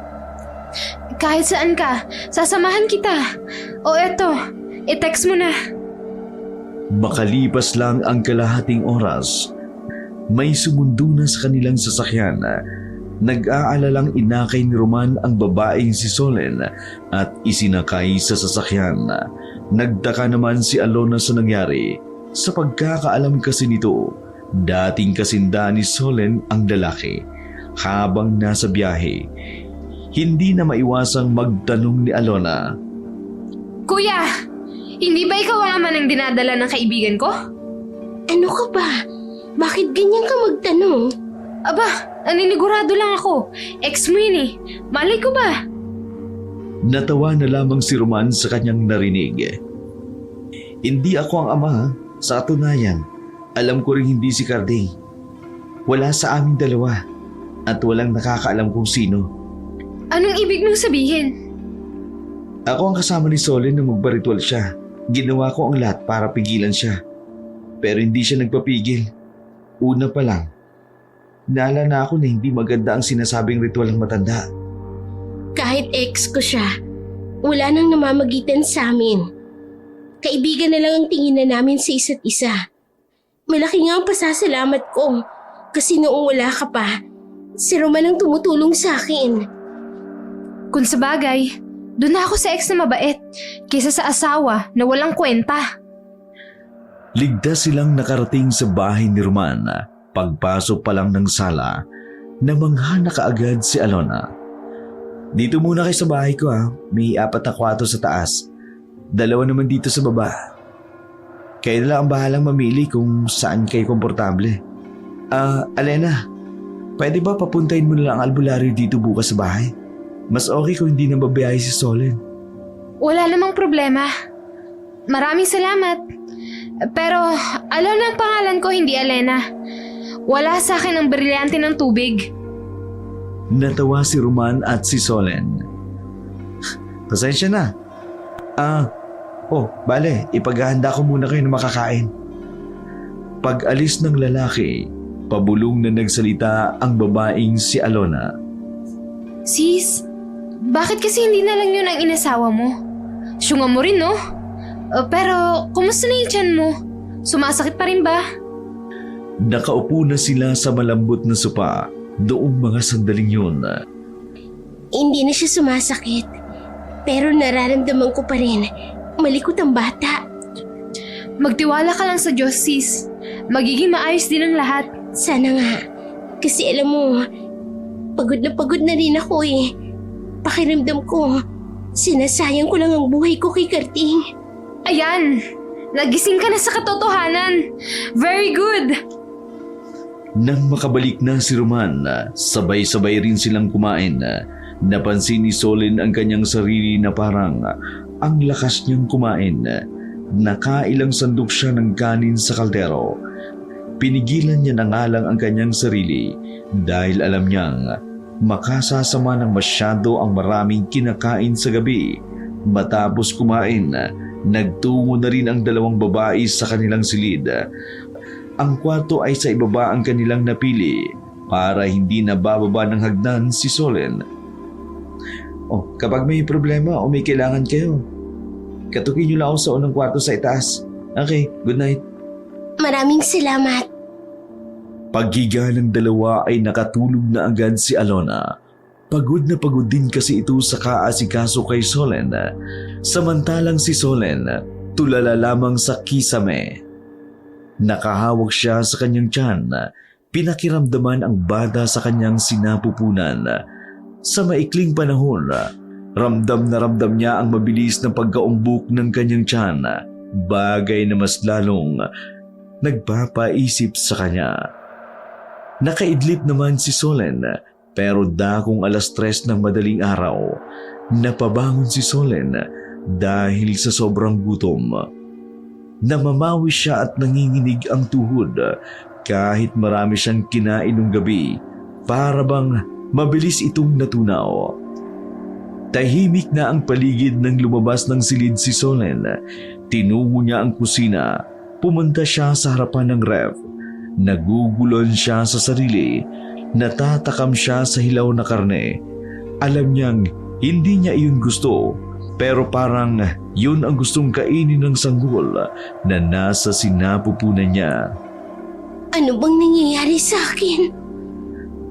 Kahit saan ka, sasamahan kita. O eto, i-text mo na. Makalipas lang ang kalahating oras, may sumundo na sa kanilang sasakyan. Nag-aalalang inakay ni Roman ang babaeng si Solen at isinakay sa sasakyan. Nagtaka naman si Alona sa nangyari. Sa pagkakaalam kasi nito, dating kasinda ni Solen ang lalaki. Habang nasa biyahe, hindi na maiwasang magtanong ni Alona. Kuya, hindi ba ikaw ang ama ng dinadala ng kaibigan ko? Ano ka ba? Bakit ganyan ka magtanong? Aba, naninigurado lang ako. Ex mo yun eh. Malay ko ba? Natawa na lamang si Roman sa kanyang narinig. Hindi ako ang ama. Sa katunayan, alam ko rin hindi si Karding. Wala sa aming dalawa at walang nakakaalam kung sino. Anong ibig mong sabihin? Ako ang kasama ni Solen nung magbaritual siya. Ginawa ko ang lahat para pigilan siya. Pero hindi siya nagpapigil. Una pa lang, naalala na ako na hindi maganda ang sinasabing ritual ng matanda. Kahit ex ko siya, wala nang namamagitan sa amin. Kaibigan na lang ang tingin na namin sa isa't isa. Malaki nga ang pasasalamat ko kasi noong wala ka pa, si Roman ang tumutulong sa akin. Kung sabagay, doon na ako sa ex na mabait kaysa sa asawa na walang kwenta. Ligtas silang nakarating sa bahay ni Roman. Pagpasok pa lang ng sala, namangha na kaagad si Alona. Dito muna kayo sa bahay ko May 4 na kwarto sa taas. 2 naman dito sa baba. Kayo na lang ang bahalang mamili kung saan kayo komportable. Alena, pwede ba papuntahin mo na lang ang albularyo dito bukas sa bahay? Mas okay kung hindi na babiyahe si Solen. Wala namang problema. Maraming salamat. Pero alam ng pangalan ko, hindi Alena. Wala sa akin ang brilyante ng tubig. Natawa si Roman at si Solen. Pasensya na. Bale, ipaghahanda ko muna kayo ng makakain. Pag-alis ng lalaki, pabulong na nagsalita ang babaeng si Alona. Sis, bakit kasi hindi na lang yun ang inasawa mo? Syunga mo rin, no? Pero, kumusta na yung tiyan mo? Sumasakit pa rin ba? Nakaupo na sila sa malambot na sopa doong mga sandaling yun. Hindi na siya sumasakit. Pero nararamdaman ko pa rin, malikot ang bata. Magtiwala ka lang sa Diyos, sis. Magiging maayos din ang lahat. Sana nga. Kasi alam mo, pagod na rin ako eh. Pakiramdam ko, sinasayang ko lang ang buhay ko kay Karting. Ayan! Nagising ka na sa katotohanan. Very good! Nang makabalik na si Roman, sabay-sabay rin silang kumain. Napansin ni Solen ang kanyang sarili na parang ang lakas niyang kumain. Nakailang sandok siya ng kanin sa kaldero. Pinigilan niya na nga lang ang kanyang sarili dahil alam niyang makasasama ng masyado ang maraming kinakain sa gabi. Matapos kumain, nagtungo na rin ang dalawang babae sa kanilang silid. Ang kwarto ay sa ibaba ang kanilang napili para hindi nabababa ng hagdan si Solen. Kapag may problema o may kailangan kayo, katukin niyo lang ako sa unang kwarto sa itaas. Okay, good night. Maraming salamat. Paghiga ng dalawa ay nakatulog na agad si Alona. Pagod na pagod din kasi ito sa kaasikaso kay Solen. Samantalang si Solen, tulala lamang sa kisame. Nakahawak siya sa kanyang tiyan. Pinakiramdaman ang bata sa kanyang sinapupunan. Sa maikling panahon, ramdam na ramdam niya ang mabilis na pagkaumbok ng kanyang tiyan. Bagay na mas lalong nagpapaisip sa kanya. Nakaidlip naman si Solen pero dakong 3:00 ng madaling araw. Napabangon si Solen dahil sa sobrang gutom. Namamawi siya at nanginginig ang tuhod kahit marami siyang kinain nung gabi. Para bang mabilis itong natunaw. Tahimik na ang paligid nang lumabas ng silid si Solen. Tinungo niya ang kusina. Pumunta siya sa harapan ng ref. Nagugulon siya sa sarili. Natatakam siya sa hilaw na karne. Alam niyang hindi niya iyon gusto. Pero parang yun ang gustong kainin ng sanggol na nasa sinapupunan niya. Ano bang nangyayari sa akin?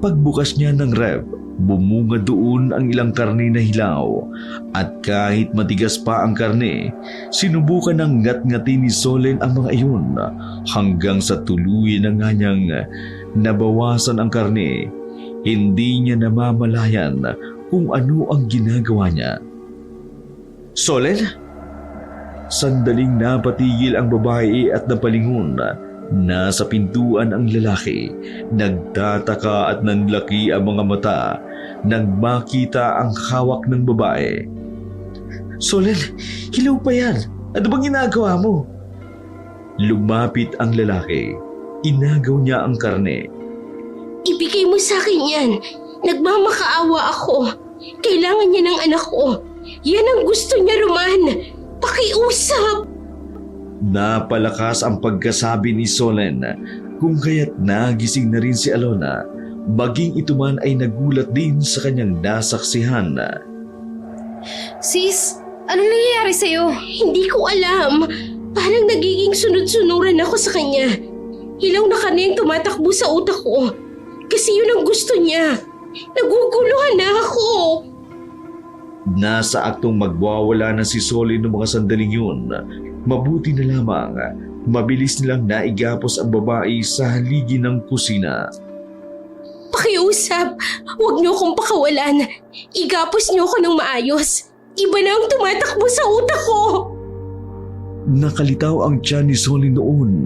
Pagbukas niya ng ref, bumunga doon ang ilang karne na hilaw. At kahit matigas pa ang karne, sinubukan ng ngat-ngatin ni Solen ang mga iyon hanggang sa tuluyan na nga niyang nabawasan ang karne. Hindi niya namamalayan kung ano ang ginagawa niya. Solen? Sandaling napatigil ang babae at napalingon. Nasa pintuan ang lalaki. Nagtataka at nanlaki ang mga mata nang makita ang hawak ng babae. Solen, hilaw pa yan. Ano bang ginagawa mo? Lumapit ang lalaki. Inagaw niya ang karne. Ibigay mo sa akin yan. Nagmamakaawa ako. Kailangan niya ng anak ko. Yan ang gusto niya, Roman. Pakiusap. Napalakas ang pagkasabi ni Solen kung kaya't nagising na rin si Alona. Baging ito man ay nagulat din sa kanyang nasaksihan. Sis, anong nangyayari sa'yo? Hindi ko alam. Parang nagiging sunod-sunuran ako sa kanya. Hilaw na karne ang tumatakbo sa utak ko. Kasi yun ang gusto niya. Naguguluhan na ako. Nasa aktong magwawala na si Solen noong mga sandaling yun. Mabuti na lamang, mabilis nilang naigapos ang babae sa haligi ng kusina. Pakiusap, huwag niyo akong pakawalan. Igapos niyo ako ng maayos. Iba na ang tumatakbo sa utak ko. Nakalitaw ang tiyan ni Solen noon.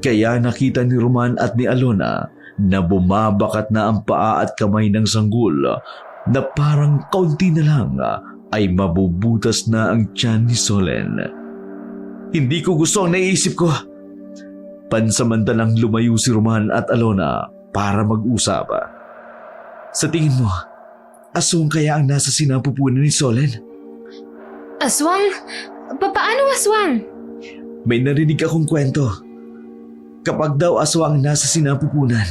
Kaya nakita ni Roman at ni Alona na bumabakat na ang paa at kamay ng sanggol na parang kaunti na lang ay mabubutas na ang tiyan ni Solen. Hindi ko gusto ang naiisip ko. Pansamantalang lumayo si Roman at Alona para mag-usap. Sa tingin mo, aswang kaya ang nasa sinapupunan ni Solen? Aswang? Paano aswang? May narinig akong kwento. Kapag daw aswang nasa sinapupunan,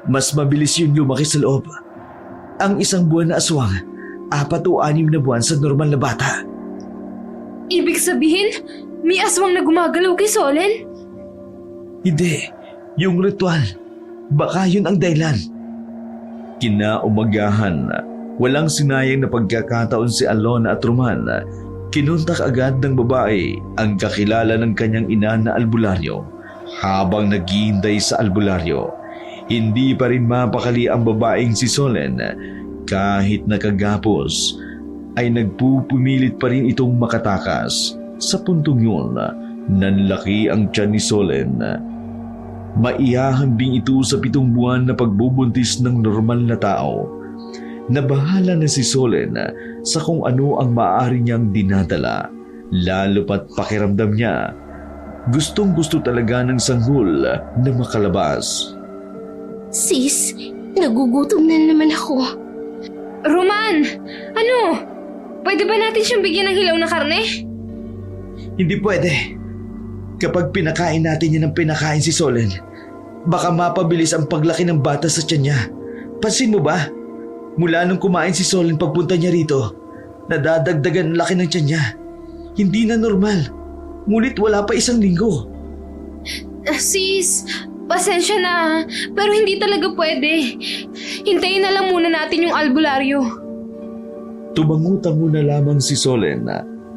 mas mabilis yung lumaki sa loob. Ang isang buwan na aswang, 4 o 6 na buwan sa normal na bata. Ibig sabihin, may aswang na gumagalaw kay Solen? Hindi, yung ritual. Baka yun ang dahilan. Kinaumagahan, walang sinayang na pagkakataon si Alona at Roman. Kinontak agad ng babae ang kakilala ng kanyang ina na albularyo. Habang naghihintay sa albularyo, hindi pa rin mapakali ang babaeng si Solen. Kahit nakagapos, ay nagpupumilit pa rin itong makatakas. Sa puntong yun, nanlaki ang tiyan ni Solen. Maihahambing ito sa 7 buwan na pagbubuntis ng normal na tao. Nabahala na si Solen sa kung ano ang maaari niyang dinadala, lalo pat pakiramdam niya. Gustong-gusto talaga ng sanggol na makalabas. Sis, nagugutom na naman ako. Roman! Ano? Pwede ba natin siyang bigyan ng hilaw na karne? Hindi pwede. Kapag pinakain natin yan ng pinakain si Solen, baka mapabilis ang paglaki ng bata sa tiyan niya. Pansin mo ba? Mula nung kumain si Solen pagpunta niya rito, nadadagdagan ang laki ng tiyan niya. Hindi na normal. Ngunit wala pa 1 linggo. Sis, pasensya na, pero hindi talaga pwede. Hintayin na lang muna natin yung albularyo. Tumangutang muna lamang si Solen.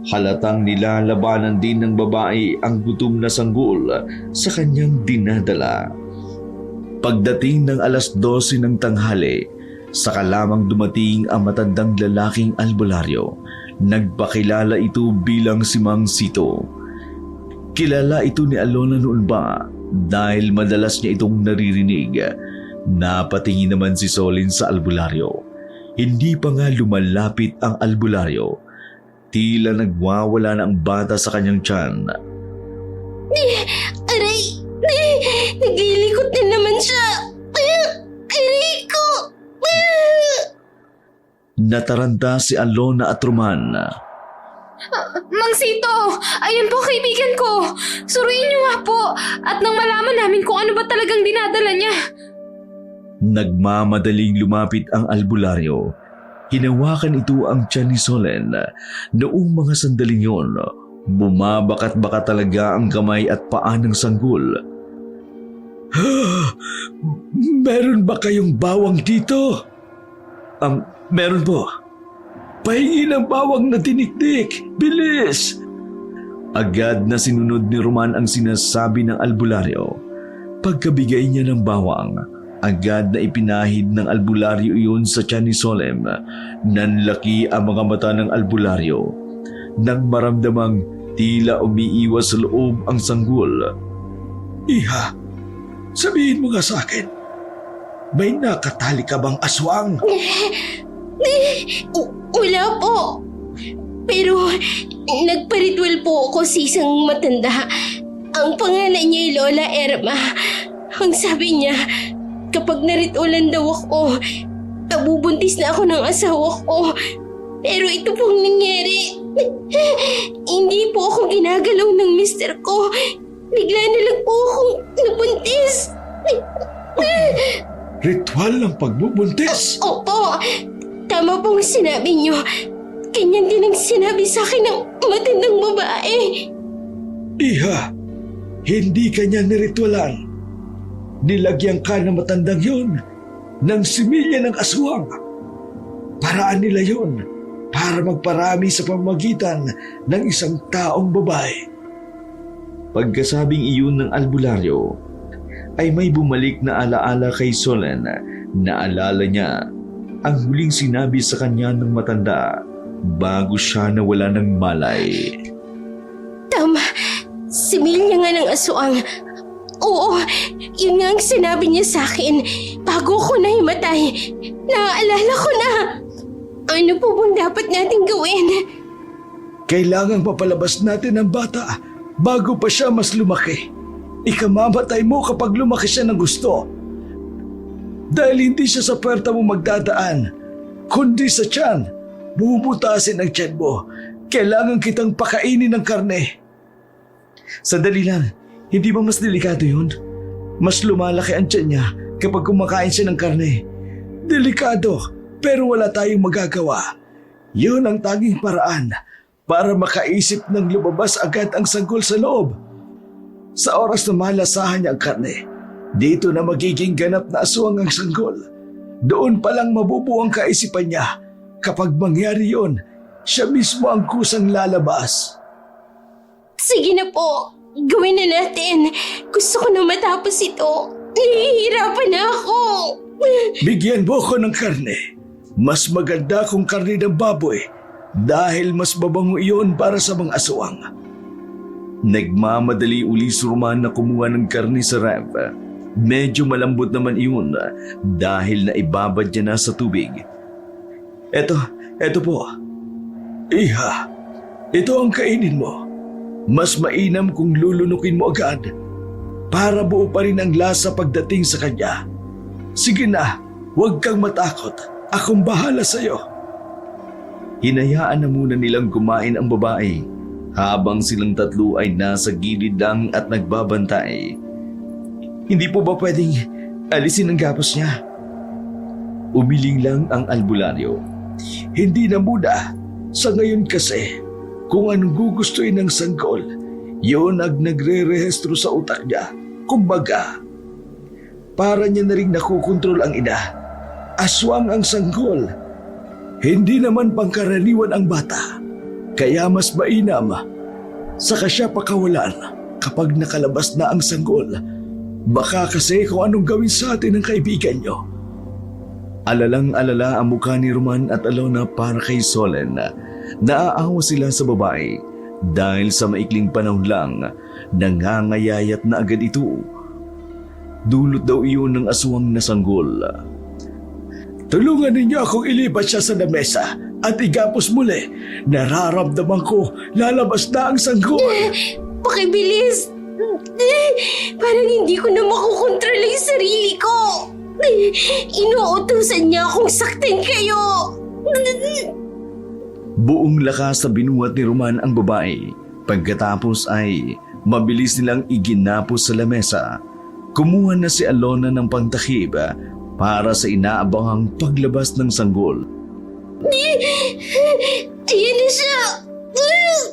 Halatang nilalabanan din ng babae ang gutom na sanggol sa kanyang dinadala. Pagdating ng 12:00 ng tanghali, saka lamang dumating ang matandang lalaking albularyo. Nagpakilala ito bilang si Mang Sito. Kilala ito ni Alona noon ba dahil madalas niya itong naririnig. Napatingin naman si Solen sa albularyo. Hindi pa nga lumalapit ang albularyo, tila nagwawala na ang bata sa kanyang tiyan. Aray! Naglilikot na naman siya! Aray ko! Nataranta si Alona at Roman. Mang Sito! Ayun po kaibigan ko! Suruin niyo nga po at nang malaman namin kung ano ba talagang dinadala niya. Nagmamadaling lumapit ang albularyo. Hinawakan ito ang tiyan ni Solen. Noong mga sandaling yon, bumabakat-baka talaga ang kamay at paa ng sanggol. Meron ba kayong bawang dito? Meron po. Pahingi ng bawang na tiniktik. Bilis! Agad na sinunod ni Roman ang sinasabi ng albularyo. Pagkabigay niya ng bawang, agad na ipinahid ng albularyo iyon sa tiyan ni Solen. Nanlaki ang mga mata ng albularyo. Nang maramdamang tila umiiwas sa loob ang sanggol. Iha, sabihin mo nga sa akin, may nakatali ka bang aswang? Wala po. Pero nagpa-ritual po ako sa isang matanda. Ang pangalan niya ay Lola Erma. Ang sabi niya, kapag naritualan daw ako, nabubuntis na ako ng asawa ko. Pero ito pong nangyari. Hindi po ako ginagalaw ng mister ko. Bigla na lang po akong nabuntis. Ritual ng pagbubuntis? Opo, tama pong sinabi niyo. Ganyan din ang sinabi sa akin ng matandang babae. Iha, hindi kanya niritualan. Nilagyan ka ng matandang yun ng similya ng aswang. Paraan nila yun para magparami sa pamamagitan ng isang taong babae. Pagkasabing iyon ng albularyo, ay may bumalik na alaala kay Solen. Naalala niya ang huling sinabi sa kanya ng matanda bago siya nawala ng malay. Tama, similya nga ng aswang. Oo, yun nga ang sinabi niya sa akin bago ko nahimatay. Naaalala ko na. Ano po bang dapat natin gawin? Kailangang papalabas natin ang bata bago pa siya mas lumaki. Ikamamatay mo kapag lumaki siya ng gusto. Dahil hindi siya sa puwerta mo magdadaan, kundi sa tiyan. Bubutasin ang tiyan mo. Kailangan kitang pakainin ng karne. Sandali lang, hindi ba mas delikado yun? Mas lumalaki ang tiyan niya kapag kumakain siya ng karne. Delikado, pero wala tayong magagawa. Yun ang tanging paraan para makaisip ng lumabas agad ang sanggol sa loob. Sa oras na malasahan niya ang karne, dito na magiging ganap na aswang ang sanggol. Doon pa lang mabubuo ang kaisipan niya. Kapag mangyari yun, siya mismo ang kusang lalabas. Sige na po, gawin na natin. Gusto ko na matapos ito. Nahihirapan na ako. Bigyan mo ko ng karne. Mas maganda kung karne ng baboy dahil mas mabango iyon para sa mga aswang. Nagmamadali uli si Roman na kumuha ng karne sa ref. Medyo malambot naman iyon dahil naibabad niya na sa tubig. Eto po. Iha, ito ang kainin mo. Mas mainam kung lulunukin mo agad para buo pa rin ang lasa pagdating sa kanya. Sige na, huwag kang matakot. Akong bahala sa'yo. Hinayaan na muna nilang kumain ang babae habang silang tatlo ay nasa gilid lang at nagbabantay. Hindi po ba pwedeng alisin ang gapos niya? Umiling lang ang albularyo. Hindi na muna. Sa ngayon kasi, kung anong gugustuhin ng sanggol, yun ang nagre-rehestro sa utak niya. Kumbaga, para niya na rin nakukontrol ang ina. Aswang ang sanggol. Hindi naman pangkaraniwan ang bata. Kaya mas mainam. Saka siya pakawalan kapag nakalabas na ang sanggol. Baka kasi kung anong gawin sa atin ng kaibigan niyo. Alalang-alala ang mukha ni Roman at Alona para kay Solen. Naaawa sila sa babae dahil sa maikling panahon lang nangangayayat na agad ito. Dulot daw iyon ng aswang na sanggol. Tulungan ninyo akong ilipat siya sa lamesa at igapos muli. Nararamdaman ko lalabas na ang sanggol. Pakibilis. Parang hindi ko na makukontrol ang sarili ko. Inuutusan niya akong saktin kayo. Buong lakas na binuhat ni Roman ang babae. Pagkatapos ay mabilis nilang iginapos sa lamesa. Kumuha na si Alona ng pangtakip para sa inaabangang paglabas ng sanggol. Ayan na siya.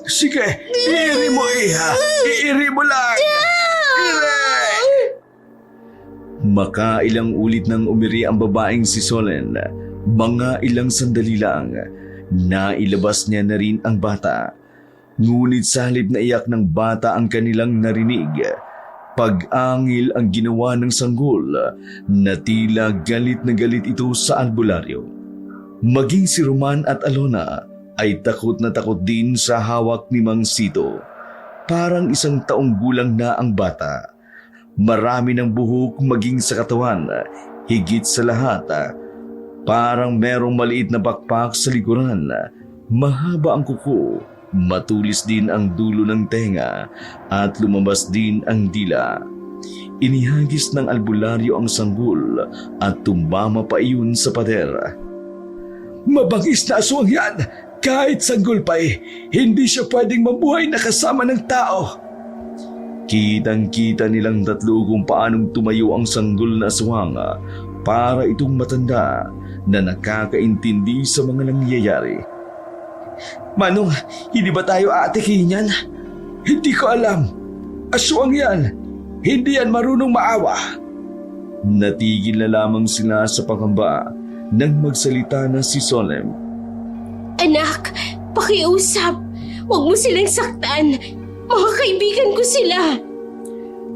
Sige, iiri mo iha. Iiri mo lang. Iiri! Makailang ulit nang umiri ang babaeng si Solen. Mga ilang sandali lang, nailabas niya na rin ang bata. Ngunit sa halip na iyak ng bata ang kanilang narinig, pag-angil ang ginawa ng sanggol na tila galit na galit ito sa albularyo. Maging si Roman at Alona ay takot na takot din sa hawak ni Mang Sito. Parang 1 taong gulang na ang bata. Marami ng buhok maging sa katawan, higit sa lahat. Parang merong maliit na bakpak sa likuran. Mahaba ang kuko, matulis din ang dulo ng tenga at lumabas din ang dila. Inihagis ng albularyo ang sanggol at tumbama pa iyon sa pader. Mabangis na aswang yan! Kahit sanggol pa hindi siya pwedeng mabuhay na kasama ng tao. Kitang-kita nilang tatlo kung paanong tumayo ang sanggol na aswang para itong matanda na nakakaintindi sa mga nangyayari. Manong, hindi ba tayo aatikin yan? Hindi ko alam. Aswang yan. Hindi yan marunong maawa. Natigil na lamang sila sa pangamba nang magsalita na si Solem. Anak, pakiusap. Huwag mo silang saktan. Mga kaibigan ko sila.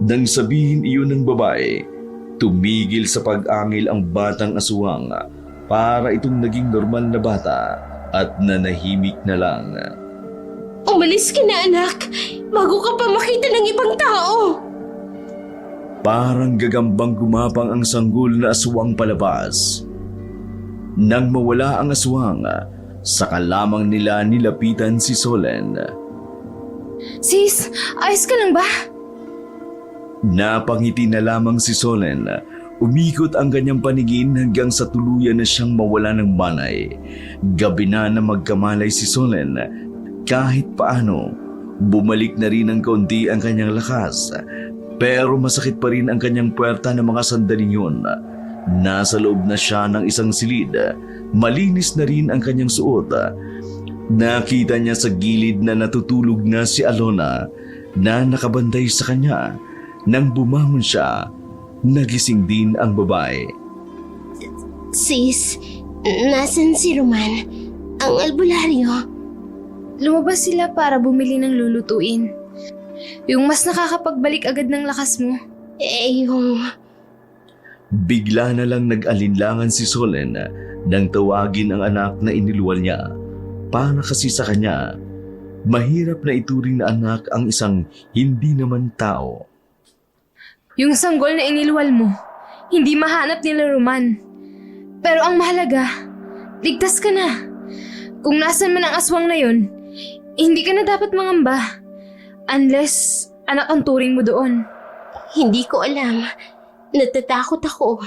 Nang sabihin iyon ng babae, tumigil sa pag-angil ang batang aswang para itong naging normal na bata at nanahimik na lang. Umalis ka na, anak. Bago ka pa makita ng ibang tao. Parang gagambang gumapang ang sanggol na aswang palabas. Nang mawala ang aswang, saka lamang nila nilapitan si Solen. Sis, ayos ka lang ba? Napangiti na lamang si Solen. Umikot ang kanyang paningin hanggang sa tuluyan na siyang mawala ng malay. Gabi na magkamalay si Solen. Kahit paano, bumalik na rin ng kaunti ang kanyang lakas. Pero masakit pa rin ang kanyang puwerta ng mga sandaling yun. Nasa loob na siya ng isang silid. Malinis na rin ang kanyang suot. Nakita niya sa gilid na natutulog na si Alona na nakabanday sa kanya. Nang bumangon siya, nagising din ang babae. Sis, nasan si Roman? Ang albularyo? Lumabas sila para bumili ng lulutuin. Yung mas nakakapagbalik agad ng lakas mo. Yung... Bigla na lang nag-alinlangan si Solen nang tawagin ang anak na iniluwal niya. Para kasi sa kanya, mahirap na ituring na anak ang isang hindi naman tao. Yung sanggol na iniluwal mo, hindi mahanap nila Roman. Pero ang mahalaga, ligtas ka na. Kung nasan man ang aswang na yun, hindi ka na dapat mangamba. Unless anak ang turing mo doon. Hindi ko alam. Natatakot ako.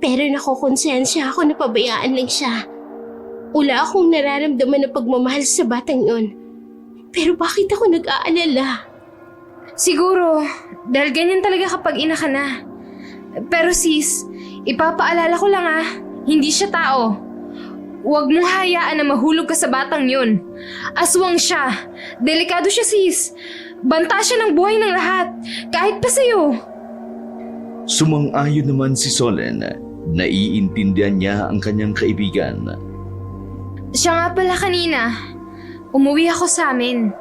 Pero nakokonsensya ako na pabayaan lang siya. Wala akong nararamdaman na pagmamahal sa batang yun. Pero bakit ako nag-aalala? Siguro, dahil ganyan talaga kapag ina ka na. Pero sis, ipapaalala ko lang hindi siya tao. Huwag mong hayaan na mahulog ka sa batang yun. Aswang siya. Delikado siya sis. Banta siya ng buhay ng lahat. Kahit pa sa'yo. Sumang-ayon naman si Solen. Naiintindihan niya ang kanyang kaibigan. Siya nga pala kanina. Umuwi ako sa amin.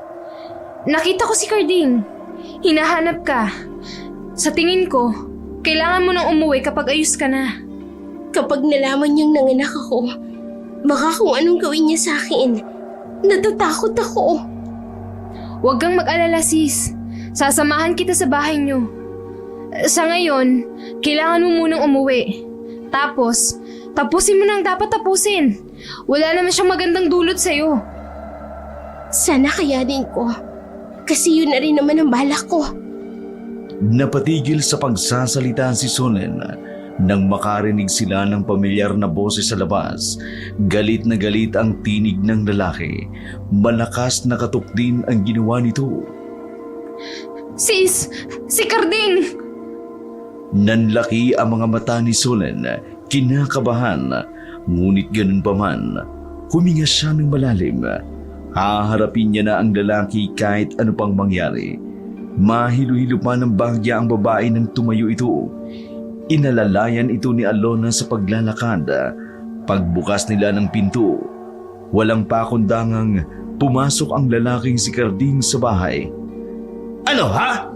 Nakita ko si Carding. Hinahanap ka. Sa tingin ko, kailangan mo nang umuwi kapag ayos ka na. Kapag nalaman niyang nanganak ako, baka kung anong gawin niya sa akin. Natatakot ako. Huwag kang mag-alala sis. Sasamahan kita sa bahay niyo. Sa ngayon, kailangan mo munang umuwi. Tapos, tapusin mo nang dapat tapusin. Wala naman siyang magandang dulot sa'yo. Sana kayanin ko. Kasi yun na rin naman ang balak ko. Napatigil sa pagsasalita si Solen nang makarinig sila ng pamilyar na boses sa labas. Galit na galit ang tinig ng lalaki. Malakas na katok din ang ginawa nito. Sis! Si Carding! Nanlaki ang mga mata ni Solen, kinakabahan. Ngunit ganun pa man, huminga siya ng malalim. Haharapin niya na ang lalaki kahit ano pang mangyari. Mahilo-hilo pa ng bahagya ang babae nang tumayo ito. Inalalayan ito ni Alona sa paglalakad. Pagbukas nila ng pinto, walang pakundangang pumasok ang lalaking si Carding sa bahay. Ano ha?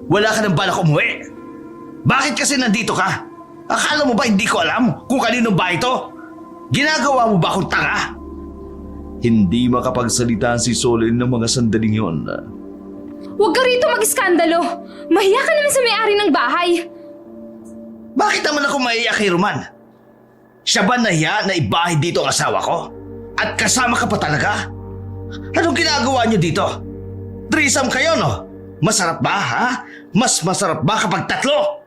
Wala ka ng balak umuwi? Bakit kasi nandito ka? Akala mo ba hindi ko alam kung kanino ba ito? Ginagawa mo ba akong tanga? Hindi makapagsalita si Solen ng mga sandaling yon. Huwag ka rito mag-iskandalo! Mahiya ka naman sa may-ari ng bahay! Bakit naman ako maiiyak kay Roman? Siya ba nahiya na ibahay dito ang asawa ko? At kasama ka pa talaga? Anong ginagawa niyo dito? Threesome kayo, no? Masarap ba, ha? Mas masarap ba kapag tatlo?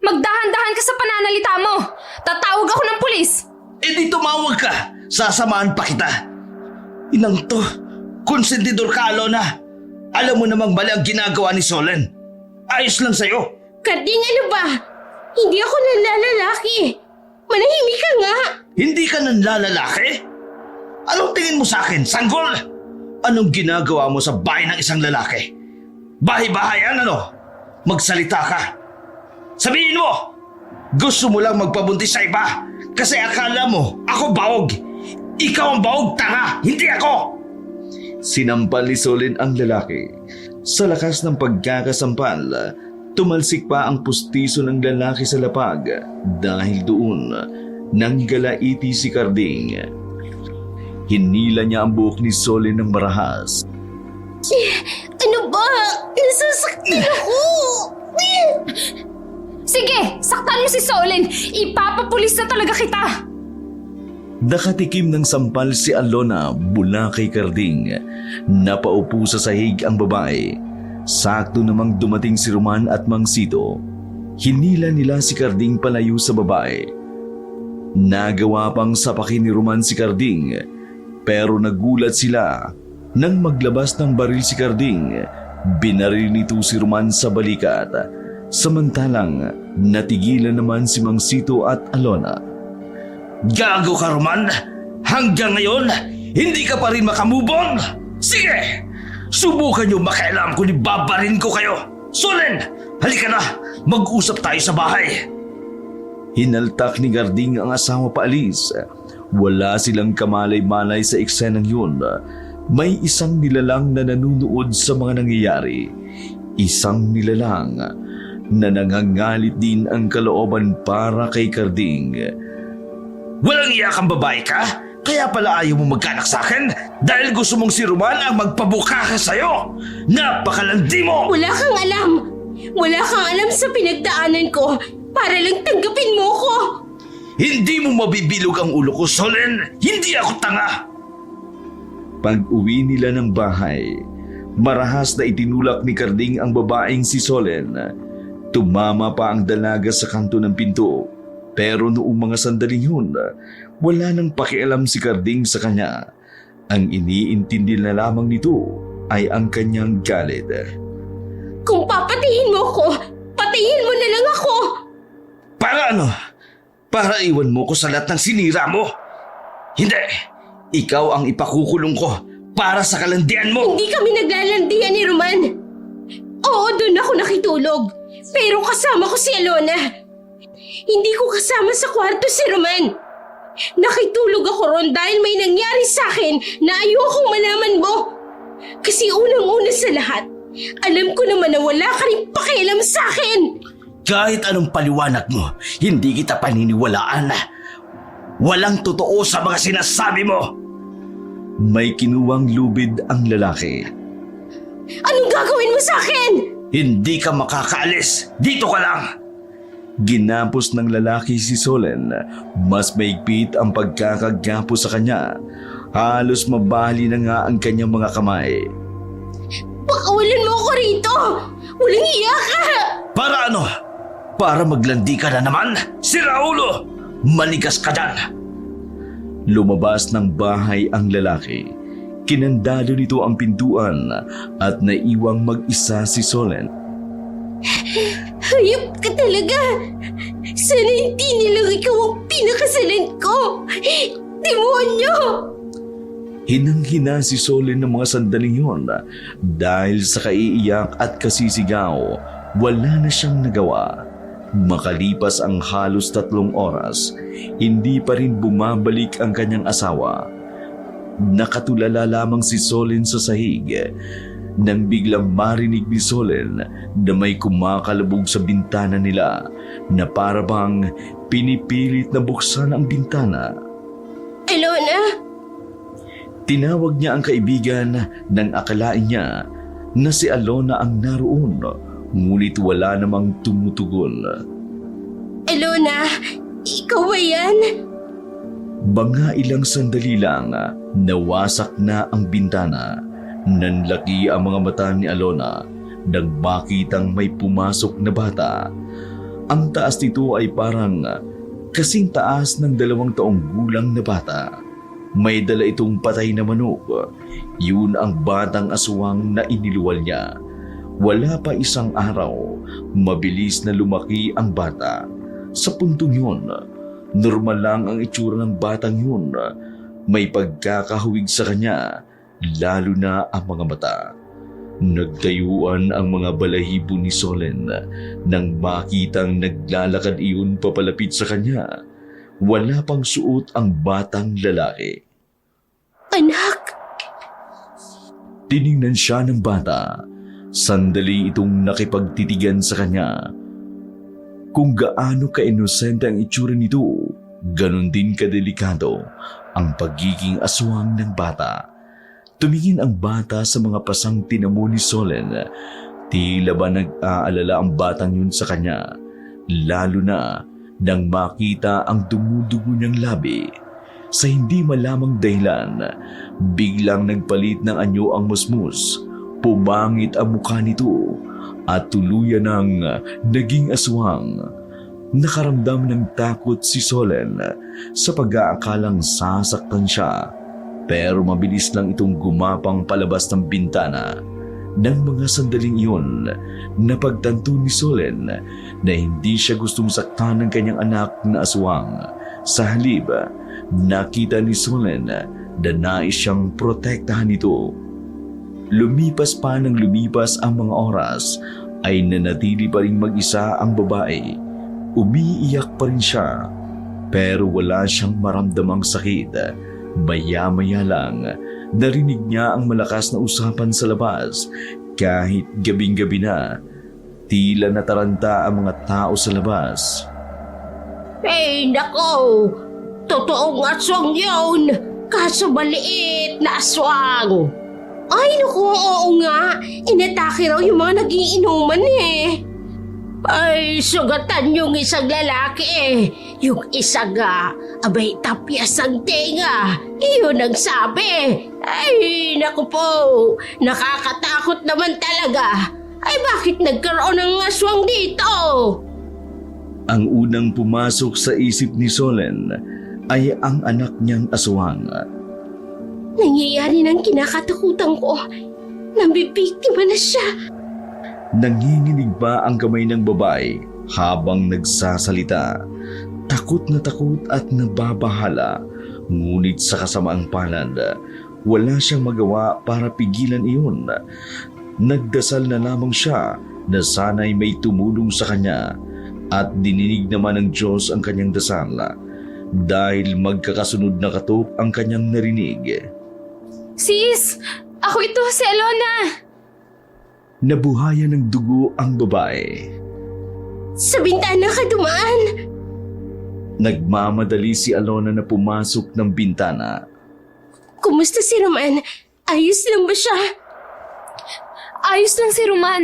Magdahan-dahan ka sa pananalita mo! Tatawag ako ng pulis! E di tumawag ka! Sasamahan pa kita! Inang to, konsentidor ka, Alona! Alam mo namang mali ang ginagawa ni Solen. Ayos lang sa'yo. Carding, ano ba? Hindi ako nanlalalaki. Manahimik ka nga. Hindi ka nanlalalaki? Anong tingin mo sa akin, sanggol? Anong ginagawa mo sa bahay ng isang lalaki? Bahay-bahayan, ano? Magsalita ka. Sabihin mo, gusto mo lang magpabuntis sa iba kasi akala mo ako baog. Ikaw ang baog, tanga, hindi ako. Sinampal ni Solen ang lalaki. Sa lakas ng pagkakasampal, tumalsik pa ang pustiso ng lalaki sa lapag. Dahil doon, nanggalaiti si Carding. Hinila niya ang buhok ni Solen ng marahas. Ano ba? Nasasaktan ako. Sige, saktan mo si Solen! Ipapapulis na talaga kita! Nakatikim ng sampal si Alona mula kay Carding. Napaupo sa sahig ang babae. Sakto namang dumating si Roman at Mang Sito. Hinila nila si Carding palayo sa babae. Nagawa pang sapakin ni Roman si Carding, pero nagulat sila nang maglabas ng baril si Carding. Binaril nito si Roman sa balikat, samantalang natigilan naman si Mang Sito at Alona. Gago ka, Roman! Hanggang ngayon, hindi ka pa rin makamubon! Sige! Subukan niyo makialam kung ibabarin ko kayo! Solen! Halika na! Mag-usap tayo sa bahay! Hinaltak ni Carding ang asawa paalis. Wala silang kamalay-malay sa eksenang yun. May isang nilalang na nanunood sa mga nangyayari. Isang nilalang na nangangalit din ang kalooban para kay Carding. Walang iya kang babae ka? Kaya pala ayaw mo magkanak sa akin? Dahil gusto mong si Roman ang magpabuka ka sa'yo? Napakalandi mo! Wala kang alam! Wala kang alam sa pinagdaanan ko para lang tanggapin mo ko! Hindi mo mabibilog ang ulo ko, Solen! Hindi ako tanga! Pag-uwi nila ng bahay, marahas na itinulak ni Carding ang babaeng si Solen. Tumama pa ang dalaga sa kanto ng pinto. Pero noong mga sandaling yun, wala nang pakialam si Carding sa kanya. Ang iniintindi na lamang nito ay ang kanyang galit. Kung papatayin mo ko, patayin mo na lang ako! Para ano? Para iwan mo ko sa lahat ng sinira mo? Hindi! Ikaw ang ipakukulong ko para sa kalandian mo! Hindi kami naglalandian ni Roman. Oo, doon ako nakitulog. Pero kasama ko si Alona. Hindi ko kasama sa kwarto si Roman. Nakitulog ako ron dahil may nangyari sa akin na ayokong malaman mo. Kasi unang-una sa lahat, alam ko naman na wala ka rin pakialam sa akin. Kahit anong paliwanag mo, hindi kita paniniwalaan. Walang totoo sa mga sinasabi mo. May kinuwang lubid ang lalaki. Anong gagawin mo sa akin? Hindi ka makakaalis. Dito ka lang. Ginapos ng lalaki si Solen. Mas maigpit ang pagkakagapo sa kanya. Halos mabali na nga ang kanyang mga kamay. Pakawalan mo ako rito! Walang iya ka! Para ano? Para maglandi ka na naman? Si Raulo! Manigas ka dyan! Lumabas ng bahay ang lalaki. Kinandalo nito ang pintuan at naiwang mag-isa si Solen. Hayop ka talaga! Sana hindi nilang ikaw ang pinakasalan ko! Demonyo! Hinang-hina si Solen ng mga sandaling yun dahil sa kaiiyak at kasisigaw, wala na siyang nagawa. Makalipas ang halos 3 oras, hindi pa rin bumabalik ang kanyang asawa. Nakatulala lamang si Solen sa sahig nang biglang marinig ni Solen na may kumakalabog sa bintana nila na para bang pinipilit na buksan ang bintana. Alona? Tinawag niya ang kaibigan nang akalain niya na si Alona ang naroon, ngunit wala namang tumutugon. Alona, ikaw ba yan? Mga ilang sandali lang, nawasak na ang bintana. Nanlaki ang mga mata ni Alona nang makitang may pumasok na bata. Ang taas nito ay parang kasing taas ng 2 taong gulang na bata. May dala itong patay na manok. Yun ang batang aswang na iniluwal niya. Wala pa isang araw, mabilis na lumaki ang bata. Sa puntong yun, normal lang ang itsura ng batang yun. May pagkakahawig sa kanya, lalo na ang mga mata. Nagtayuan ang mga balahibo ni Solen nang makitang naglalakad iyon papalapit sa kanya. Wala pang suot ang batang lalaki. Anak! Tiningnan siya ng bata. Sandali itong nakipagtitigan sa kanya. Kung gaano ka-inosente ang itsura nito, ganon din kadelikado ang pagiging aswang ng bata. Tumingin ang bata sa mga pasang tinamo ni Solen. Tila ba nag-aalala ang batang yun sa kanya, lalo na nang makita ang dumudugo niyang labi. Sa hindi malamang dahilan, biglang nagpalit ng anyo ang musmus. Pumangit ang mukha nito at tuluyan ng naging aswang. Nakaramdam ng takot si Solen sa pag-aakalang sasaktan siya, pero mabilis lang itong gumapang palabas ng bintana. Nang mga sandaling iyon, napagtanto ni Solen na hindi siya gustong saktan ng kanyang anak na aswang. Sa halip, nakita ni Solen na nais siyang protektahan ito. Lumipas pa ng lumipas ang mga oras, ay nanatili pa rin mag-isa ang babae. Umiiyak pa rin siya, pero wala siyang maramdamang sakit. Maya-maya lang, narinig niya ang malakas na usapan sa labas. Kahit gabing-gabi na, tila nataranta ang mga tao sa labas. Nako! Totoong aswang yun! Kaso maliit na aswang! Ay, naku, oo nga! Inatake raw yung mga nagiinuman eh! Ay, sugatan yung isang lalaki eh! Yung isa nga, abay tapyas ang tenga! Iyon ang sabi! Ay, naku po! Nakakatakot naman talaga! Ay, bakit nagkaroon ng aswang dito? Ang unang pumasok sa isip ni Solen ay ang anak niyang aswang. Nangyayari ng kinakatakutan ko. Nambibiktima na siya. Nanginginig pa ang kamay ng babae habang nagsasalita. Takot at nababahala, ngunit sa kasamaang palad, wala siyang magawa para pigilan iyon. Nagdasal na lamang siya na sana'y may tumulong sa kanya, at dininig naman ng Diyos ang kanyang dasal dahil magkakasunod na katok ang kanyang narinig. Sis! Ako ito, si Alona! Nabuhayan ng dugo ang babae. Sa bintana ka dumaan. Nagmamadali si Alona na pumasok ng bintana. Kumusta si Roman? Ayos lang ba siya? Ayos lang si Roman.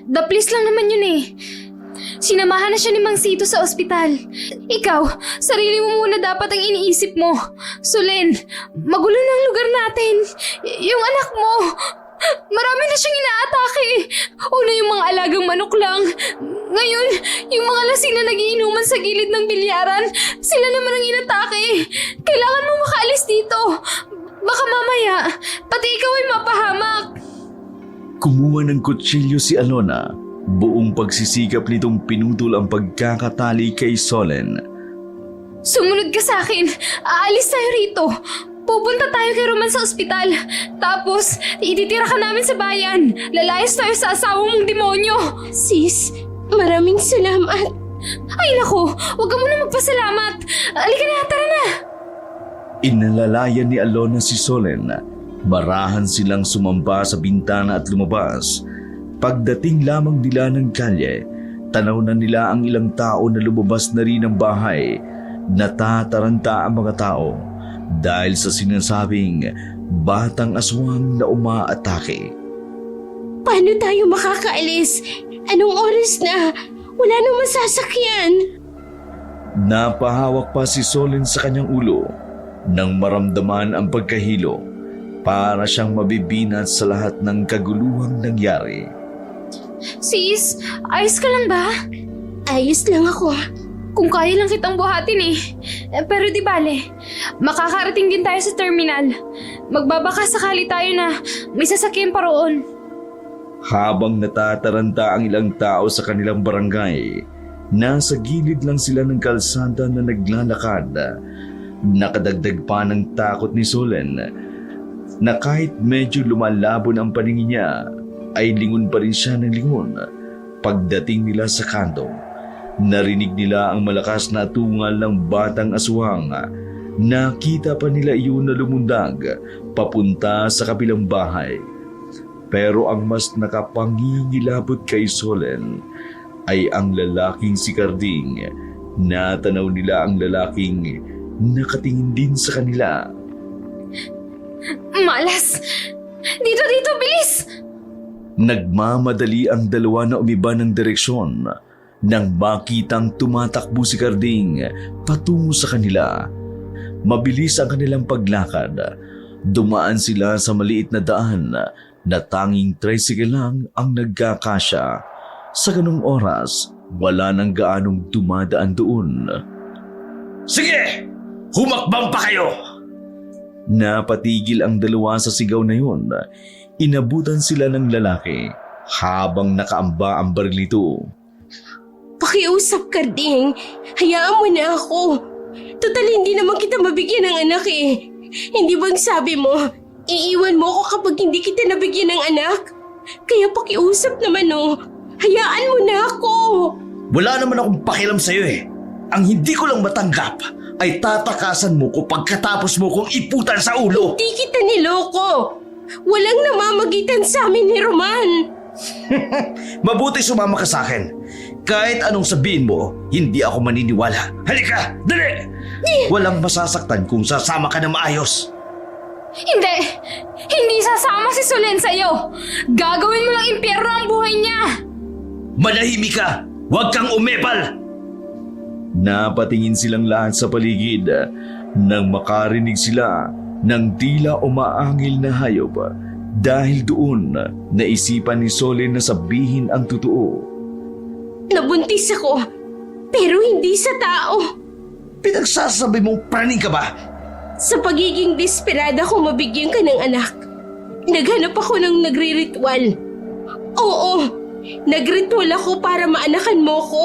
Daplis lang naman yun eh. Sinamahan na siya ni Mang Sito sa ospital. Ikaw, sarili mo muna dapat ang iniisip mo. Solen, magulo na ang lugar natin. Yung anak mo, marami na siyang inaatake. Una yung mga alagang manok lang. Ngayon, yung mga lasing na nagiinuman sa gilid ng bilyaran, sila naman ang inatake. Kailangan mo makaalis dito. Baka mamaya, pati ikaw ay mapahamak. Kumuha ng kutsilyo si Alona. Buong pagsisikap nitong pinutol ang pagkakatali kay Solen. Sumunod ka sa akin. Aalis tayo rito. Pupunta tayo kay Roman sa ospital. Tapos, ititira ka namin sa bayan. Lalayas tayo sa asawa mong demonyo. Sis, maraming salamat. Ay nako, huwag ka muna magpasalamat. Halika na, tara na. Inalalayan ni Alona si Solen. Marahan silang sumamba sa bintana at lumabas. Pagdating lamang nila ng kalye, tanaw na nila ang ilang tao na lumabas na rin ng bahay. Natataranta ang mga tao dahil sa sinasabing batang aswang na umaatake. Paano tayo makakaalis? Anong oras na? Wala nang masasakyan. Napahawak pa si Solen sa kanyang ulo nang maramdaman ang pagkahilo, para siyang mabibinat sa lahat ng kaguluhang nangyari. Sis, ayos ka lang ba? Ayos lang ako. Kung kaya lang kitang buhatin eh. Pero di bale, makakarating din tayo sa terminal. Magbabaka sakali tayo na may sasakyan pa roon. Habang natataranta ang ilang tao sa kanilang barangay, nasa gilid lang sila ng kalsada na naglalakad. Nakadagdag pa ng takot ni Solen na kahit medyo lumalabon ang paningin niya, ay lingon pa rin siya ng lingon. Pagdating nila sa kanto, narinig nila ang malakas na tungal ng batang aswang. Nakita pa nila iyon na lumundag papunta sa kabilang bahay. Pero ang mas nakapangingilabot kay Solen ay ang lalaking si Carding. Natanaw nila ang lalaking nakatingin din sa kanila. Malas! Dito, bilis! Nagmamadali ang dalawa na umiba ng direksyon nang makitang tumatakbo si Carding patungo sa kanila. Mabilis ang kanilang paglakad. Dumaan sila sa maliit na daan na tanging tricycle lang ang nagkakasya. Sa ganung oras, wala nang gaanong dumadaan doon. Sige! Humakbang pa kayo! Napatigil ang dalawa sa sigaw na yun. Inabutan sila ng lalaki habang nakaamba ang baril nito. Pakiusap, Karding. Hayaan mo na ako. Total, hindi naman kita mabigyan ng anak eh. Hindi bang sabi mo, iiwan mo ako kapag hindi kita nabigyan ng anak? Kaya pakiusap naman oh. Hayaan mo na ako. Wala naman akong pakialam sa'yo eh. Ang hindi ko lang matanggap ay tatakasan mo ko pagkatapos mo kong iputan sa ulo. Hindi kita niloko. Walang namamagitan sa amin ni Roman. Mabuti sumama ka sa akin. Kahit anong sabihin mo, hindi ako maniniwala. Halika, dali! Walang masasaktan kung sasama ka na maayos. Hindi! Hindi sasama si Solen sa'yo! Gagawin mo lang impyerno ang buhay niya! Manahimik ka! Huwag kang umepal! Napatingin silang lahat sa paligid nang makarinig sila ng tila umaangil na hayop. Dahil doon, naisipan ni Solen na sabihin ang totoo. Nabuntis ako, pero hindi sa tao. Pinagsasabi mong praning ka ba? Sa pagiging desperada ko mabigyan ka ng anak, naghanap ako ng nagre-ritual. Oo, nagritual ako para maanakan mo ko.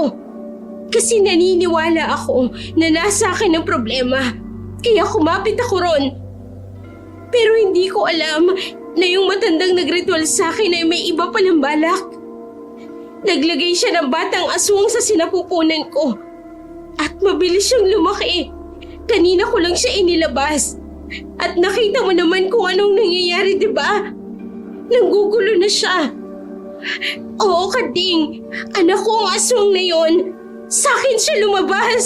Kasi naniniwala ako na nasa akin ang problema, kaya kumapit ako ron. Pero hindi ko alam na yung matandang nagritual sa akin ay may iba palang balak. Naglagay siya ng batang aswang sa sinapupunan ko. At mabilis siyang lumaki. Kanina ko lang siya inilabas. At nakita mo naman kung anong nangyayari, di ba? Nanggugulo na siya. Oo, Karding. Anak ko ang aswang na yon. Sa akin siya lumabas.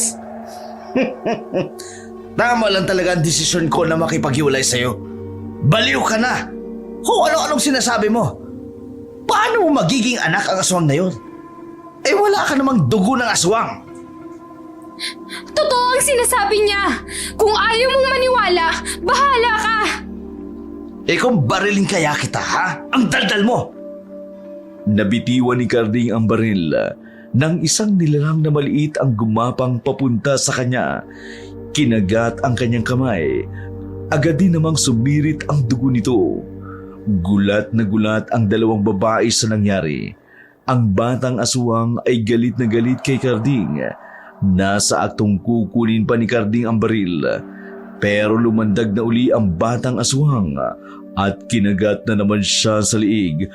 Tama lang talaga ang desisyon ko na makipaghiwalay sa'yo. Baliw ka na! Kung ano-anong sinasabi mo. Paano mo magiging anak ang aswang na yun? Eh wala ka namang dugo ng aswang. Totoo ang sinasabi niya! Kung ayaw mong maniwala, bahala ka! Eh kung barilin kaya kita, ha? Ang daldal mo! Nabitiwan ni Karding ang baril nang isang nilalang na maliit ang gumapang papunta sa kanya. Kinagat ang kanyang kamay. Agad din namang sumirit ang dugo nito. Gulat na gulat ang dalawang babae sa nangyari. Ang batang aswang ay galit na galit kay Karding. Nasa aktong kukunin pa ni Karding ang baril. Pero lumandag na uli ang batang aswang at kinagat na naman siya sa liig.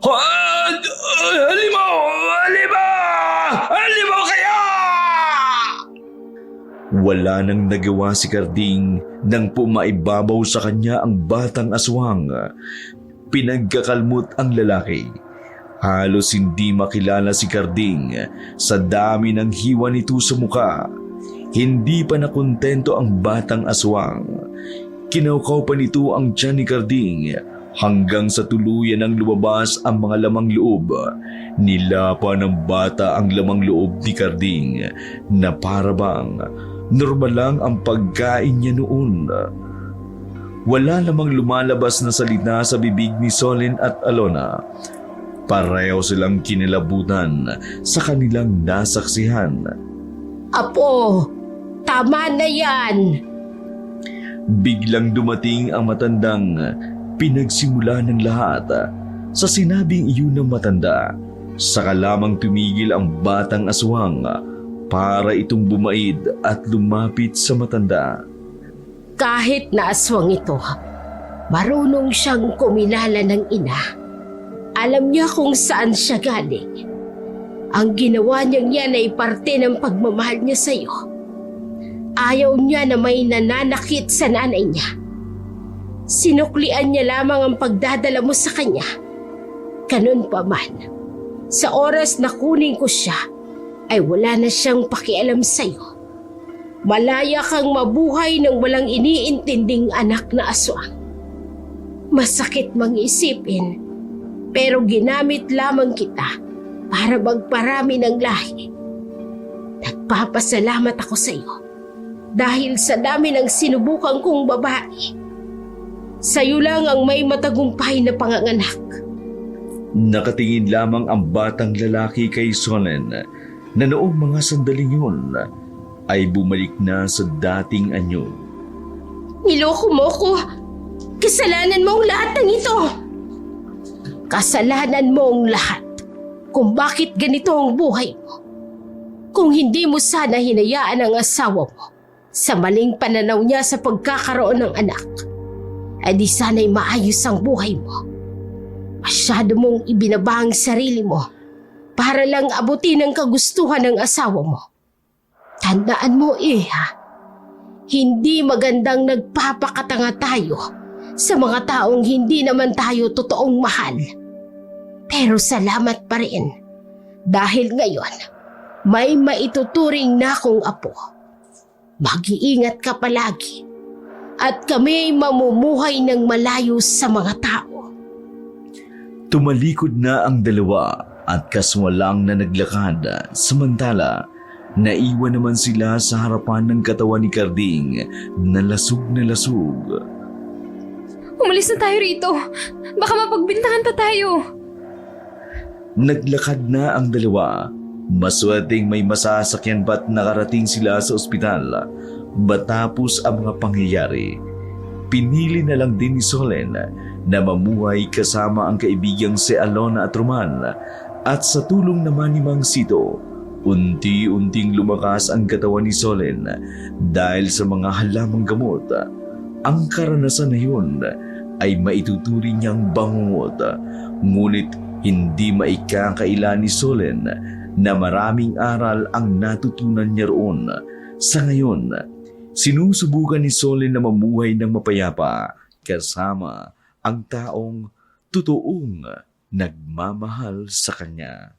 Halimaw! Halimaw! Halimaw kaya! Wala nang nagawa si Karding nang pumaibabaw sa kanya ang batang aswang. Pinagkakalmot ang lalaki. Halos hindi makilala si Karding sa dami ng hiwa nito sa muka. Hindi pa nakontento ang batang aswang. Kinaukaw pa nito ang tiyan ni Karding hanggang sa tuluyan ng lumabas ang mga lamang loob. Nilapa ng bata ang lamang loob ni Karding na parabang normal lang ang pagkain niya noon. Wala namang lumalabas na salita sa bibig ni Solen at Alona. Pareho silang kinilabutan sa kanilang nasaksihan. Apo, tama na yan. Biglang dumating ang matandang pinagsimula ng lahat. Sa sinabing iyon ng matanda, saka lamang tumigil ang batang aswang para itong bumaid at lumapit sa matanda. Kahit na aswang ito, marunong siyang kumilala ng ina. Alam niya kung saan siya galing. Ang ginawa niyang yan ay parte ng pagmamahal niya sa iyo. Ayaw niya na may nananakit sa nanay niya. Sinuklian niya lamang ang pagdadala mo sa kanya. Ganun pa man, sa oras na kunin ko siya, ay wala na siyang pakialam sa iyo. Malaya kang mabuhay ng walang iniintinding anak na aswang. Masakit mang isipin, pero ginamit lamang kita para magparami ng lahi. Nagpapasalamat ako sa iyo dahil sa dami ng sinubukan kong babae. Sa'yo lang ang may matagumpay na panganganak. Nakatingin lamang ang batang lalaki kay Solen na noong mga sandaling yun ay bumalik na sa dating anyo. Niloko mo ko. Kasalanan mo ang lahat ng ito. Kasalanan mo ang lahat kung bakit ganito ang buhay mo. Kung hindi mo sana hinayaan ang asawa mo sa maling pananaw niya sa pagkakaroon ng anak, ay di sana'y maayos ang buhay mo. Masyado mong ibinaba ang sarili mo para lang abutin ang kagustuhan ng asawa mo. Tandaan mo ha, hindi magandang nagpapakatanga tayo sa mga taong hindi naman tayo totoong mahal. Pero salamat pa rin dahil ngayon may maituturing na akong apo. Mag-iingat ka palagi at kami ay mamumuhay ng malayo sa mga tao. Tumalikod na ang dalawa at kaswalang na naglakad, samantala naiwan naman sila sa harapan ng katawan ni Carding na lasug na lasug. Umalis na tayo rito. Baka mapagbintangan pa tayo. Naglakad na ang dalawa. Maswerteng may masasakyan ba't nakarating sila sa ospital. Matapos ang mga pangyayari, pinili na lang din ni Solen na mamuhay kasama ang kaibigang si Alona at Roman, at sa tulong naman ni Mang Sito, unti-unting lumakas ang katawan ni Solen dahil sa mga halamang gamot. Ang karanasan na yun ay maituturing niyang bangungot, ngunit hindi maikakaila ni Solen na maraming aral ang natutunan niya roon. Sa ngayon, sinusubukan ni Solen na mamuhay ng mapayapa kasama ang taong totoong nagmamahal sa kanya.